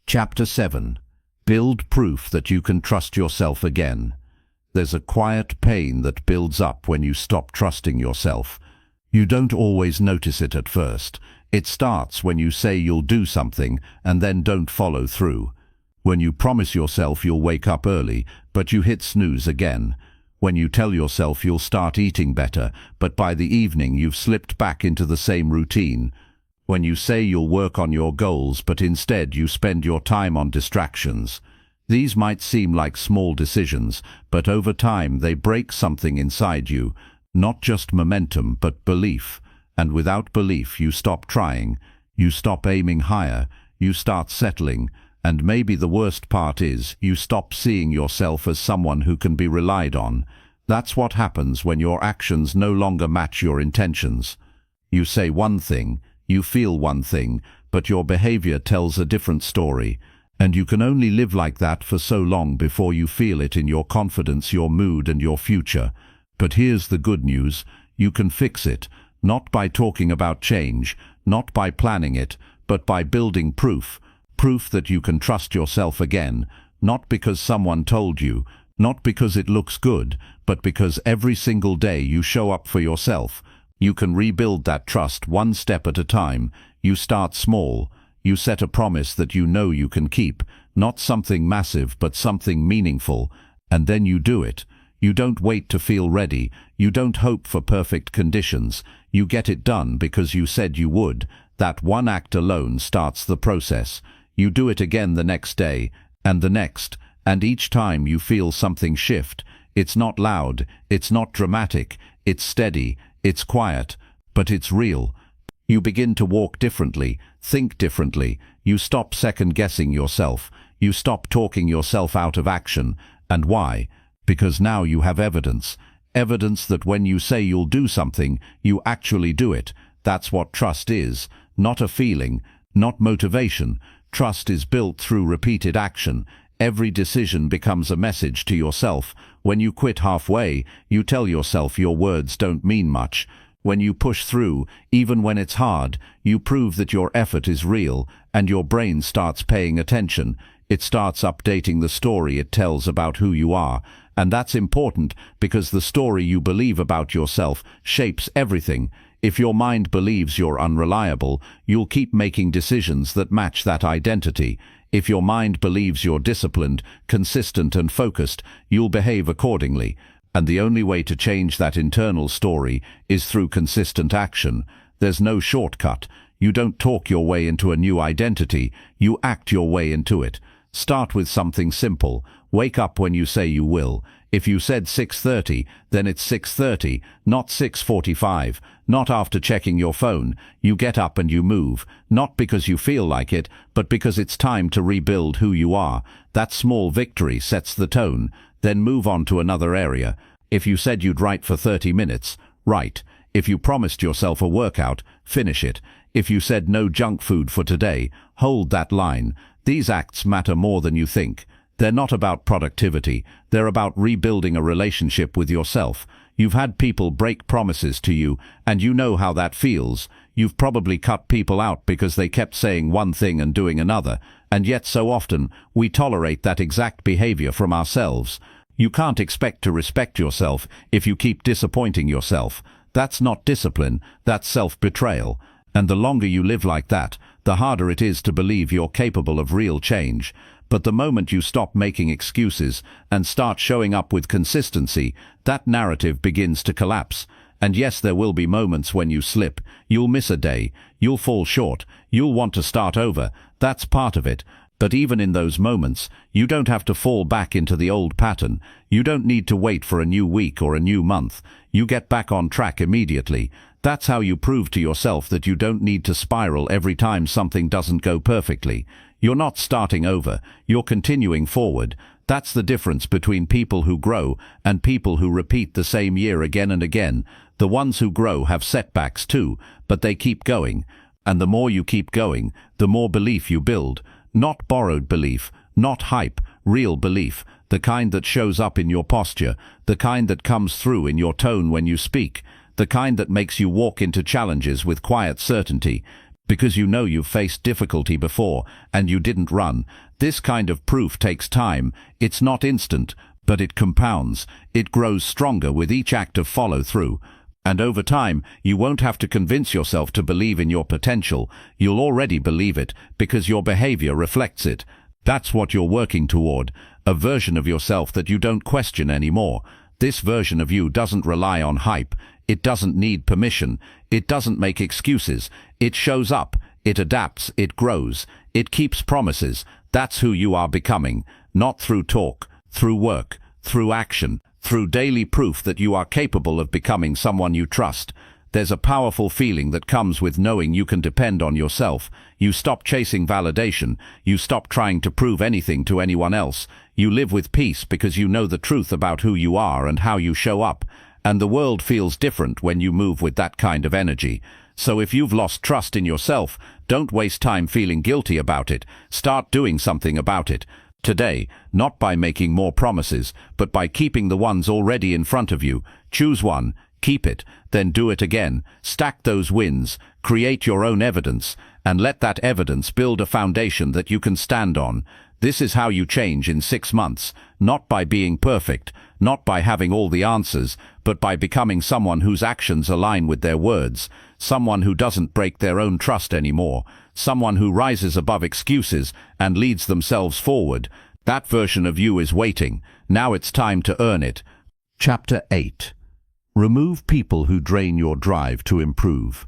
Chapter 7. Build proof that you can trust yourself again. There's a quiet pain that builds up when you stop trusting yourself. You don't always notice it at first. It starts when you say you'll do something and then don't follow through. When you promise yourself you'll wake up early, but you hit snooze again. When you tell yourself you'll start eating better, but by the evening you've slipped back into the same routine. When you say you'll work on your goals, but instead you spend your time on distractions. These might seem like small decisions, but over time they break something inside you. Not just momentum, but belief. And without belief you stop trying. You stop aiming higher. You start settling. And maybe the worst part is, you stop seeing yourself as someone who can be relied on. That's what happens when your actions no longer match your intentions. You say one thing, you feel one thing, but your behavior tells a different story. And you can only live like that for so long before you feel it in your confidence, your mood, and your future. But here's the good news. You can fix it, not by talking about change, not by planning it, but by building proof. Proof that you can trust yourself again, not because someone told you, not because it looks good, but because every single day you show up for yourself. You can rebuild that trust one step at a time. You start small. You set a promise that you know you can keep, not something massive but something meaningful, and then you do it. You don't wait to feel ready. You don't hope for perfect conditions. You get it done because you said you would. That one act alone starts the process. You do it again the next day, and the next, and each time you feel something shift. It's not loud, it's not dramatic, it's steady, it's quiet, but it's real. You begin to walk differently, think differently. You stop second-guessing yourself. You stop talking yourself out of action. And why? Because now you have evidence. Evidence that when you say you'll do something, you actually do it. That's what trust is. Not a feeling, not motivation. Trust is built through repeated action. Every decision becomes a message to yourself. When you quit halfway, you tell yourself your words don't mean much. When you push through, even when it's hard, you prove that your effort is real, and your brain starts paying attention. It starts updating the story it tells about who you are. And that's important because the story you believe about yourself shapes everything. If your mind believes you're unreliable, you'll keep making decisions that match that identity. If your mind believes you're disciplined, consistent and focused, you'll behave accordingly. And the only way to change that internal story is through consistent action. There's no shortcut. You don't talk your way into a new identity, you act your way into it. Start with something simple. Wake up when you say you will. If you said 6:30, then it's 6:30, not 6:45. Not after checking your phone. You get up and you move, not because you feel like it, but because it's time to rebuild who you are. That small victory sets the tone. Then move on to another area. If you said you'd write for 30 minutes, write. If you promised yourself a workout, finish it. If you said no junk food for today, hold that line. These acts matter more than you think. They're not about productivity. They're about rebuilding a relationship with yourself. You've had people break promises to you, and you know how that feels. You've probably cut people out because they kept saying one thing and doing another, and yet so often we tolerate that exact behavior from ourselves. You can't expect to respect yourself if you keep disappointing yourself. That's not discipline, that's self-betrayal. And the longer you live like that, the harder it is to believe you're capable of real change. But the moment you stop making excuses and start showing up with consistency, that narrative begins to collapse. And yes, there will be moments when you slip. You'll miss a day. You'll fall short. You'll want to start over. That's part of it. But even in those moments, you don't have to fall back into the old pattern. You don't need to wait for a new week or a new month. You get back on track immediately. That's how you prove to yourself that you don't need to spiral every time something doesn't go perfectly. You're not starting over. You're continuing forward. That's the difference between people who grow and people who repeat the same year again and again. The ones who grow have setbacks too, but they keep going. And the more you keep going, the more belief you build. Not borrowed belief, not hype, real belief. The kind that shows up in your posture, the kind that comes through in your tone when you speak, the kind that makes you walk into challenges with quiet certainty, because you know you've faced difficulty before and you didn't run. This kind of proof takes time. It's not instant, but it compounds. It grows stronger with each act of follow-through. And over time, you won't have to convince yourself to believe in your potential. You'll already believe it because your behavior reflects it. That's what you're working toward, a version of yourself that you don't question anymore. This version of you doesn't rely on hype. It doesn't need permission. It doesn't make excuses. It shows up. It adapts. It grows. It keeps promises. That's who you are becoming, not through talk, through work, through action, through daily proof that you are capable of becoming someone you trust. There's a powerful feeling that comes with knowing you can depend on yourself. You stop chasing validation. You stop trying to prove anything to anyone else. You live with peace because you know the truth about who you are and how you show up. And the world feels different when you move with that kind of energy. So if you've lost trust in yourself, don't waste time feeling guilty about it. Start doing something about it. Today, not by making more promises, but by keeping the ones already in front of you. Choose one, keep it, then do it again. Stack those wins, create your own evidence, and let that evidence build a foundation that you can stand on. This is how you change in 6 months, not by being perfect, not by having all the answers, but by becoming someone whose actions align with their words, someone who doesn't break their own trust anymore, someone who rises above excuses and leads themselves forward. That version of you is waiting. Now it's time to earn it. Chapter 8. Remove people who drain your drive to improve.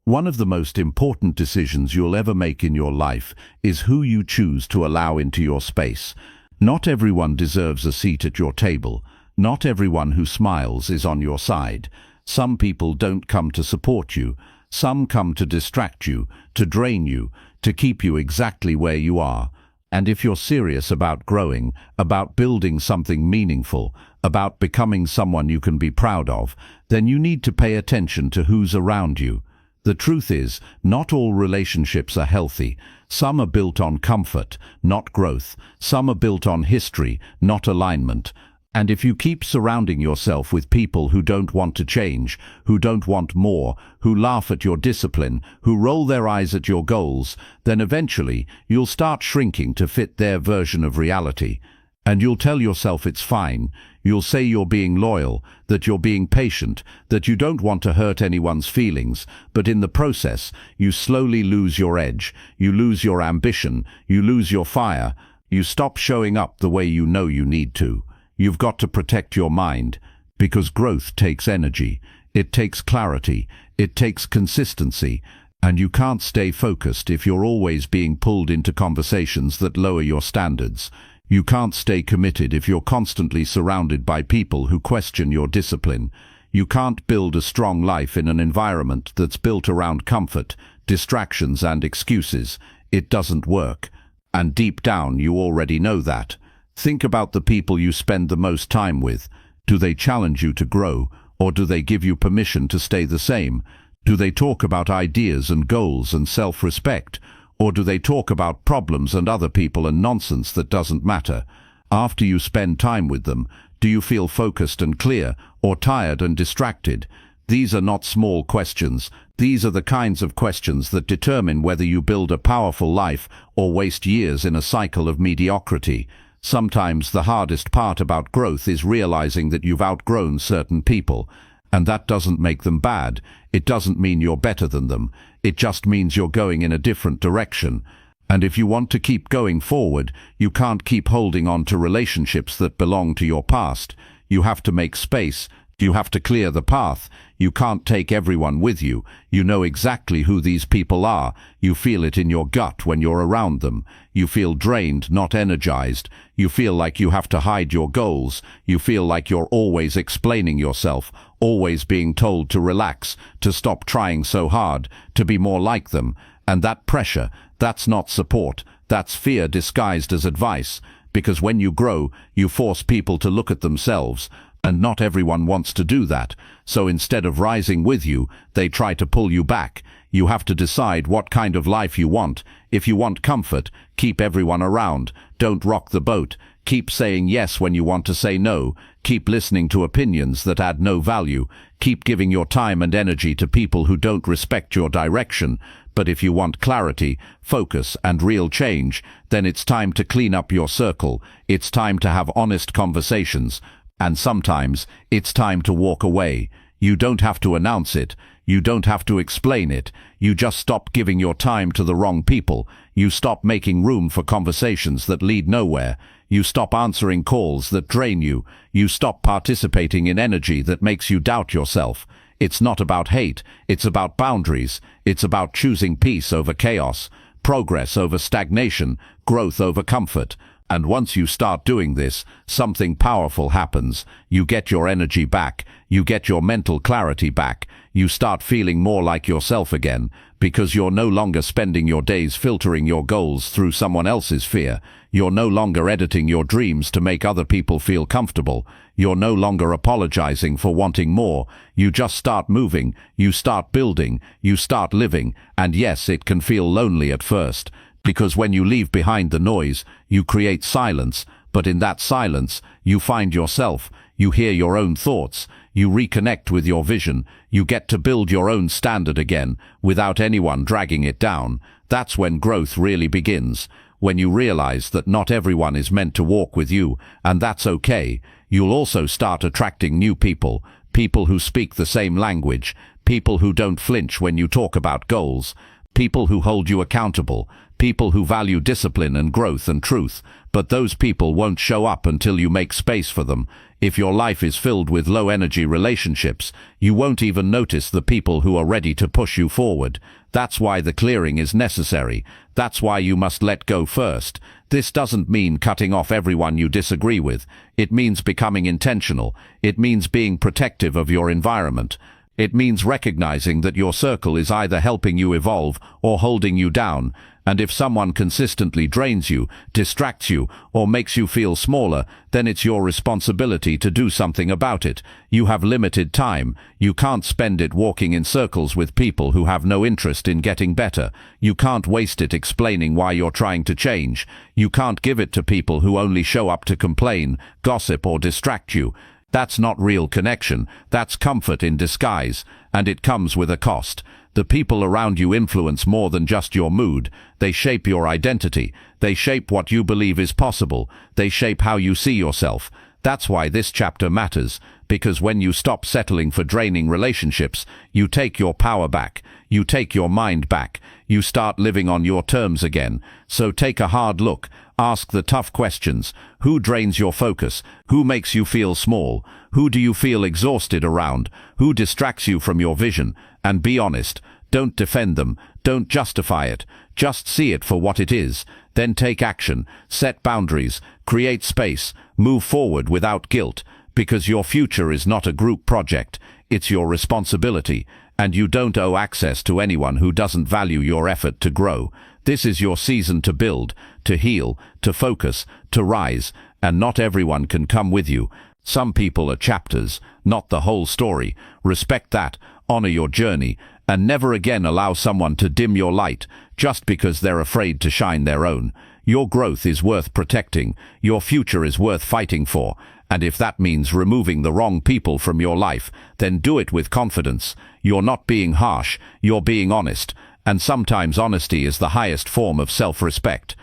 One of the most important decisions you'll ever make in your life is who you choose to allow into your space. Not everyone deserves a seat at your table. Not everyone who smiles is on your side. Some people don't come to support you. Some come to distract you, to drain you, to keep you exactly where you are. And if you're serious about growing, about building something meaningful, about becoming someone you can be proud of, then you need to pay attention to who's around you. The truth is, not all relationships are healthy. Some are built on comfort, not growth. Some are built on history, not alignment. And if you keep surrounding yourself with people who don't want to change, who don't want more, who laugh at your discipline, who roll their eyes at your goals, then eventually you'll start shrinking to fit their version of reality. And you'll tell yourself it's fine. You'll say you're being loyal, that you're being patient, that you don't want to hurt anyone's feelings, but in the process, you slowly lose your edge, you lose your ambition, you lose your fire, you stop showing up the way you know you need to. You've got to protect your mind, because growth takes energy, it takes clarity, it takes consistency, and you can't stay focused if you're always being pulled into conversations that lower your standards. You can't stay committed if you're constantly surrounded by people who question your discipline. You can't build a strong life in an environment that's built around comfort, distractions and excuses. It doesn't work. And deep down you already know that. Think about the people you spend the most time with. Do they challenge you to grow, or do they give you permission to stay the same? Do they talk about ideas and goals and self-respect? Or do they talk about problems and other people and nonsense that doesn't matter? After you spend time with them, do you feel focused and clear, or tired and distracted? These are not small questions. These are the kinds of questions that determine whether you build a powerful life or waste years in a cycle of mediocrity. Sometimes the hardest part about growth is realizing that you've outgrown certain people. And that doesn't make them bad. It doesn't mean you're better than them. It just means you're going in a different direction. And if you want to keep going forward, you can't keep holding on to relationships that belong to your past. You have to make space. You have to clear the path. You can't take everyone with you. You know exactly who these people are. You feel it in your gut when you're around them. You feel drained, not energized. You feel like you have to hide your goals. You feel like you're always explaining yourself, always being told to relax, to stop trying so hard, to be more like them. And that pressure, that's not support. That's fear disguised as advice. Because when you grow, you force people to look at themselves. And not everyone wants to do that. So instead of rising with you, they try to pull you back. You have to decide what kind of life you want. If you want comfort, keep everyone around. Don't rock the boat. Keep saying yes when you want to say no. Keep listening to opinions that add no value. Keep giving your time and energy to people who don't respect your direction. But if you want clarity, focus, and real change, then it's time to clean up your circle. It's time to have honest conversations. And sometimes, it's time to walk away. You don't have to announce it. You don't have to explain it. You just stop giving your time to the wrong people. You stop making room for conversations that lead nowhere. You stop answering calls that drain you. You stop participating in energy that makes you doubt yourself. It's not about hate. It's about boundaries. It's about choosing peace over chaos, progress over stagnation, growth over comfort. And once you start doing this, something powerful happens. You get your energy back. You get your mental clarity back. You start feeling more like yourself again, because you're no longer spending your days filtering your goals through someone else's fear. You're no longer editing your dreams to make other people feel comfortable. You're no longer apologizing for wanting more. You just start moving. You start building. You start living. And yes, it can feel lonely at first. Because when you leave behind the noise, you create silence, but in that silence, you find yourself, you hear your own thoughts, you reconnect with your vision, you get to build your own standard again, without anyone dragging it down. That's when growth really begins. When you realize that not everyone is meant to walk with you, and that's okay. You'll also start attracting new people, people who speak the same language, people who don't flinch when you talk about goals, people who hold you accountable, people who value discipline and growth and truth. But those people won't show up until you make space for them. If your life is filled with low-energy relationships, you won't even notice the people who are ready to push you forward. That's why the clearing is necessary. That's why you must let go first. This doesn't mean cutting off everyone you disagree with. It means becoming intentional. It means being protective of your environment. It means recognizing that your circle is either helping you evolve or holding you down, and if someone consistently drains you, distracts you, or makes you feel smaller, then it's your responsibility to do something about it. You have limited time. You can't spend it walking in circles with people who have no interest in getting better. You can't waste it explaining why you're trying to change. You can't give it to people who only show up to complain, gossip, or distract you. That's not real connection. That's comfort in disguise, and it comes with a cost. The people around you influence more than just your mood. They shape your identity. They shape what you believe is possible. They shape how you see yourself. That's why this chapter matters, because when you stop settling for draining relationships, you take your power back. You take your mind back. You start living on your terms again. So take a hard look. Ask the tough questions. Who drains your focus? Who makes you feel small? Who do you feel exhausted around? Who distracts you from your vision? And be honest. Don't defend them. Don't justify it. Just see it for what it is. Then take action. Set boundaries. Create space. Move forward without guilt. Because your future is not a group project. It's your responsibility. And you don't owe access to anyone who doesn't value your effort to grow. This is your season to build, to heal, to focus, to rise, and not everyone can come with you. Some people are chapters, not the whole story. Respect that, honor your journey, and never again allow someone to dim your light just because they're afraid to shine their own. Your growth is worth protecting. Your future is worth fighting for. And if that means removing the wrong people from your life, then do it with confidence. You're not being harsh, you're being honest. And sometimes honesty is the highest form of self-respect.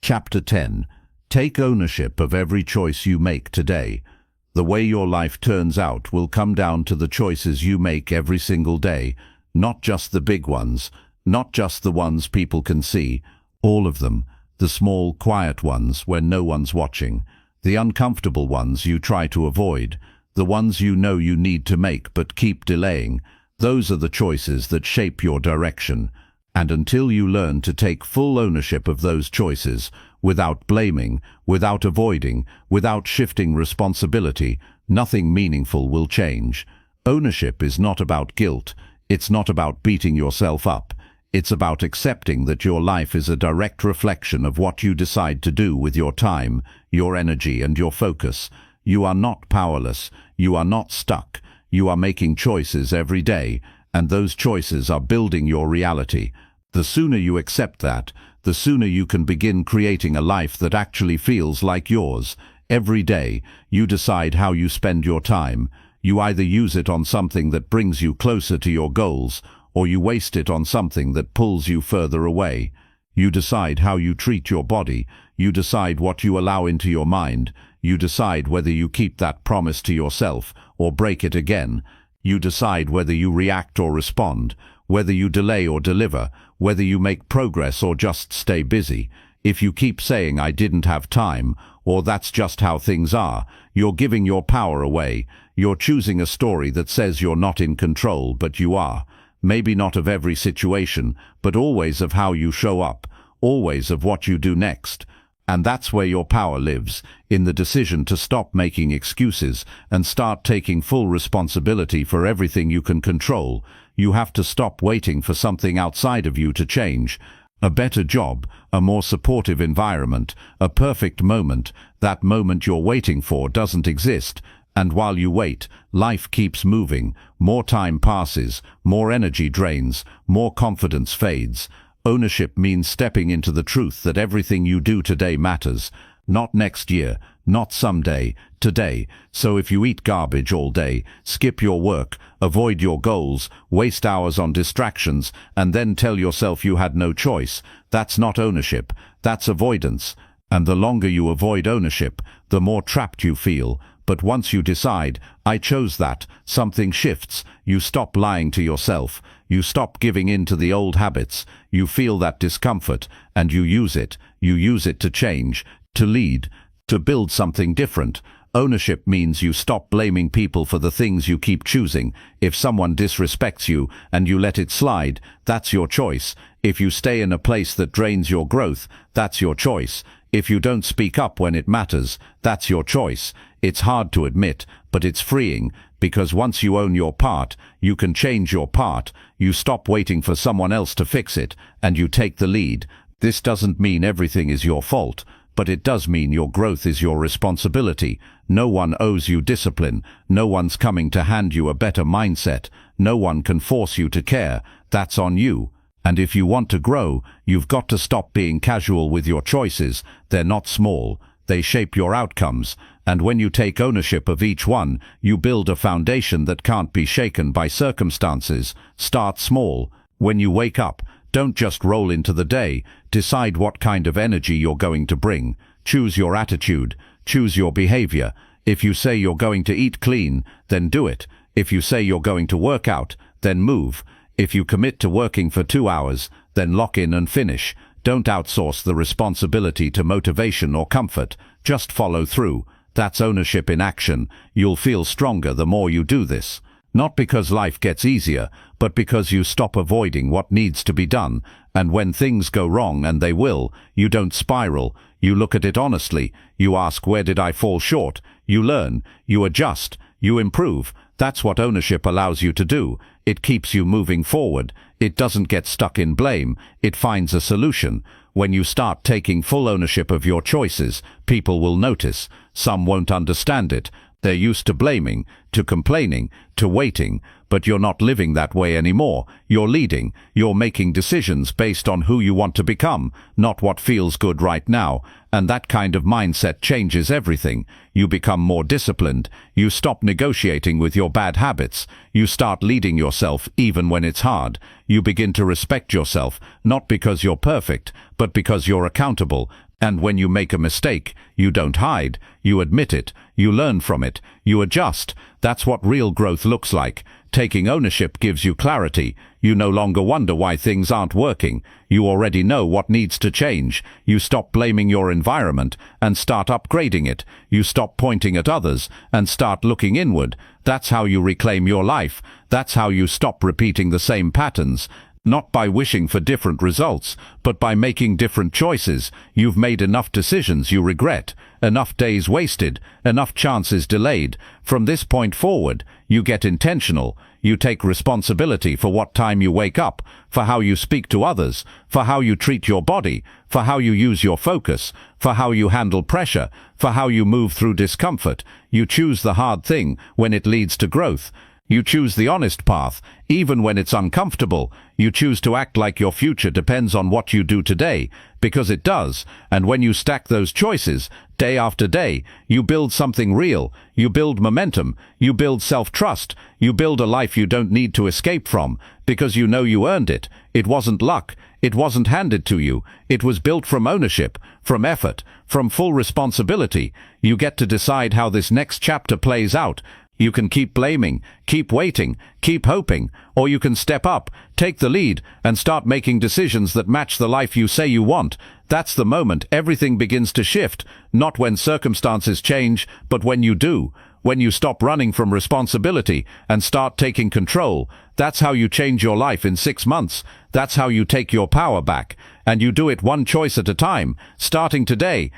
Chapter 10. Take ownership of every choice you make today. The way your life turns out will come down to the choices you make every single day, not just the big ones, not just the ones people can see, all of them, the small, quiet ones when no one's watching, the uncomfortable ones you try to avoid, the ones you know you need to make but keep delaying. Those are the choices that shape your direction. And until you learn to take full ownership of those choices, without blaming, without avoiding, without shifting responsibility, nothing meaningful will change. Ownership is not about guilt. It's not about beating yourself up. It's about accepting that your life is a direct reflection of what you decide to do with your time, your energy, and your focus. You are not powerless. You are not stuck. You are making choices every day, and those choices are building your reality. The sooner you accept that, the sooner you can begin creating a life that actually feels like yours. Every day, you decide how you spend your time. You either use it on something that brings you closer to your goals, or you waste it on something that pulls you further away. You decide how you treat your body. You decide what you allow into your mind. You decide whether you keep that promise to yourself or break it again. You decide whether you react or respond, whether you delay or deliver, whether you make progress or just stay busy. If you keep saying "I didn't have time," or "that's just how things are," you're giving your power away. You're choosing a story that says you're not in control, but you are. Maybe not of every situation, but always of how you show up, always of what you do next. And that's where your power lives, in the decision to stop making excuses and start taking full responsibility for everything you can control. You have to stop waiting for something outside of you to change. A better job, a more supportive environment, a perfect moment. That moment you're waiting for doesn't exist. And while you wait, life keeps moving. More time passes, more energy drains, more confidence fades. Ownership means stepping into the truth that everything you do today matters. Not next year, not someday, today. So if you eat garbage all day, skip your work, avoid your goals, waste hours on distractions, and then tell yourself you had no choice, that's not ownership, that's avoidance. And the longer you avoid ownership, the more trapped you feel. But once you decide, "I chose that," something shifts. You stop lying to yourself. You stop giving in to the old habits. You feel that discomfort, and you use it. You use it to change, to lead, to build something different. Ownership means you stop blaming people for the things you keep choosing. If someone disrespects you and you let it slide, that's your choice. If you stay in a place that drains your growth, that's your choice. If you don't speak up when it matters, that's your choice. It's hard to admit, but it's freeing, because once you own your part, you can change your part. You stop waiting for someone else to fix it, and you take the lead. This doesn't mean everything is your fault, but it does mean your growth is your responsibility. No one owes you discipline. No one's coming to hand you a better mindset. No one can force you to care. That's on you. And if you want to grow, you've got to stop being casual with your choices. They're not small. They shape your outcomes. And when you take ownership of each one, you build a foundation that can't be shaken by circumstances. Start small. When you wake up, don't just roll into the day. Decide what kind of energy you're going to bring. Choose your attitude. Choose your behavior. If you say you're going to eat clean, then do it. If you say you're going to work out, then move. If you commit to working for 2 hours, then lock in and finish. Don't outsource the responsibility to motivation or comfort. Just follow through. That's ownership in action. You'll feel stronger the more you do this. Not because life gets easier, but because you stop avoiding what needs to be done. And when things go wrong, and they will, you don't spiral. You look at it honestly. You ask, where did I fall short? You learn. You adjust. You improve. That's what ownership allows you to do. It keeps you moving forward. It doesn't get stuck in blame. It finds a solution. When you start taking full ownership of your choices, people will notice. Some won't understand it. They're used to blaming, to complaining, to waiting, but you're not living that way anymore. You're leading. You're making decisions based on who you want to become, not what feels good right now. And that kind of mindset changes everything. You become more disciplined. You stop negotiating with your bad habits. You start leading yourself even when it's hard. You begin to respect yourself, not because you're perfect, but because you're accountable. And when you make a mistake, you don't hide. You admit it. You learn from it. You adjust. That's what real growth looks like. Taking ownership gives you clarity. You no longer wonder why things aren't working. You already know what needs to change. You stop blaming your environment and start upgrading it. You stop pointing at others and start looking inward. That's how you reclaim your life. That's how you stop repeating the same patterns. Not by wishing for different results, but by making different choices. You've made enough decisions you regret, enough days wasted, enough chances delayed. From this point forward, you get intentional. You take responsibility for what time you wake up, for how you speak to others, for how you treat your body, for how you use your focus, for how you handle pressure, for how you move through discomfort. You choose the hard thing when it leads to growth. You choose the honest path, even when it's uncomfortable. You choose to act like your future depends on what you do today, because it does. And when you stack those choices, day after day, you build something real. You build momentum. You build self-trust. You build a life you don't need to escape from, because you know you earned it. It wasn't luck. It wasn't handed to you. It was built from ownership, from effort, from full responsibility. You get to decide how this next chapter plays out. You can keep blaming, keep waiting, keep hoping, or you can step up, take the lead, and start making decisions that match the life you say you want. That's the moment everything begins to shift, not when circumstances change, but when you do. When you stop running from responsibility and start taking control. That's how you change your life in 6 months. That's how you take your power back. And you do it one choice at a time, starting today.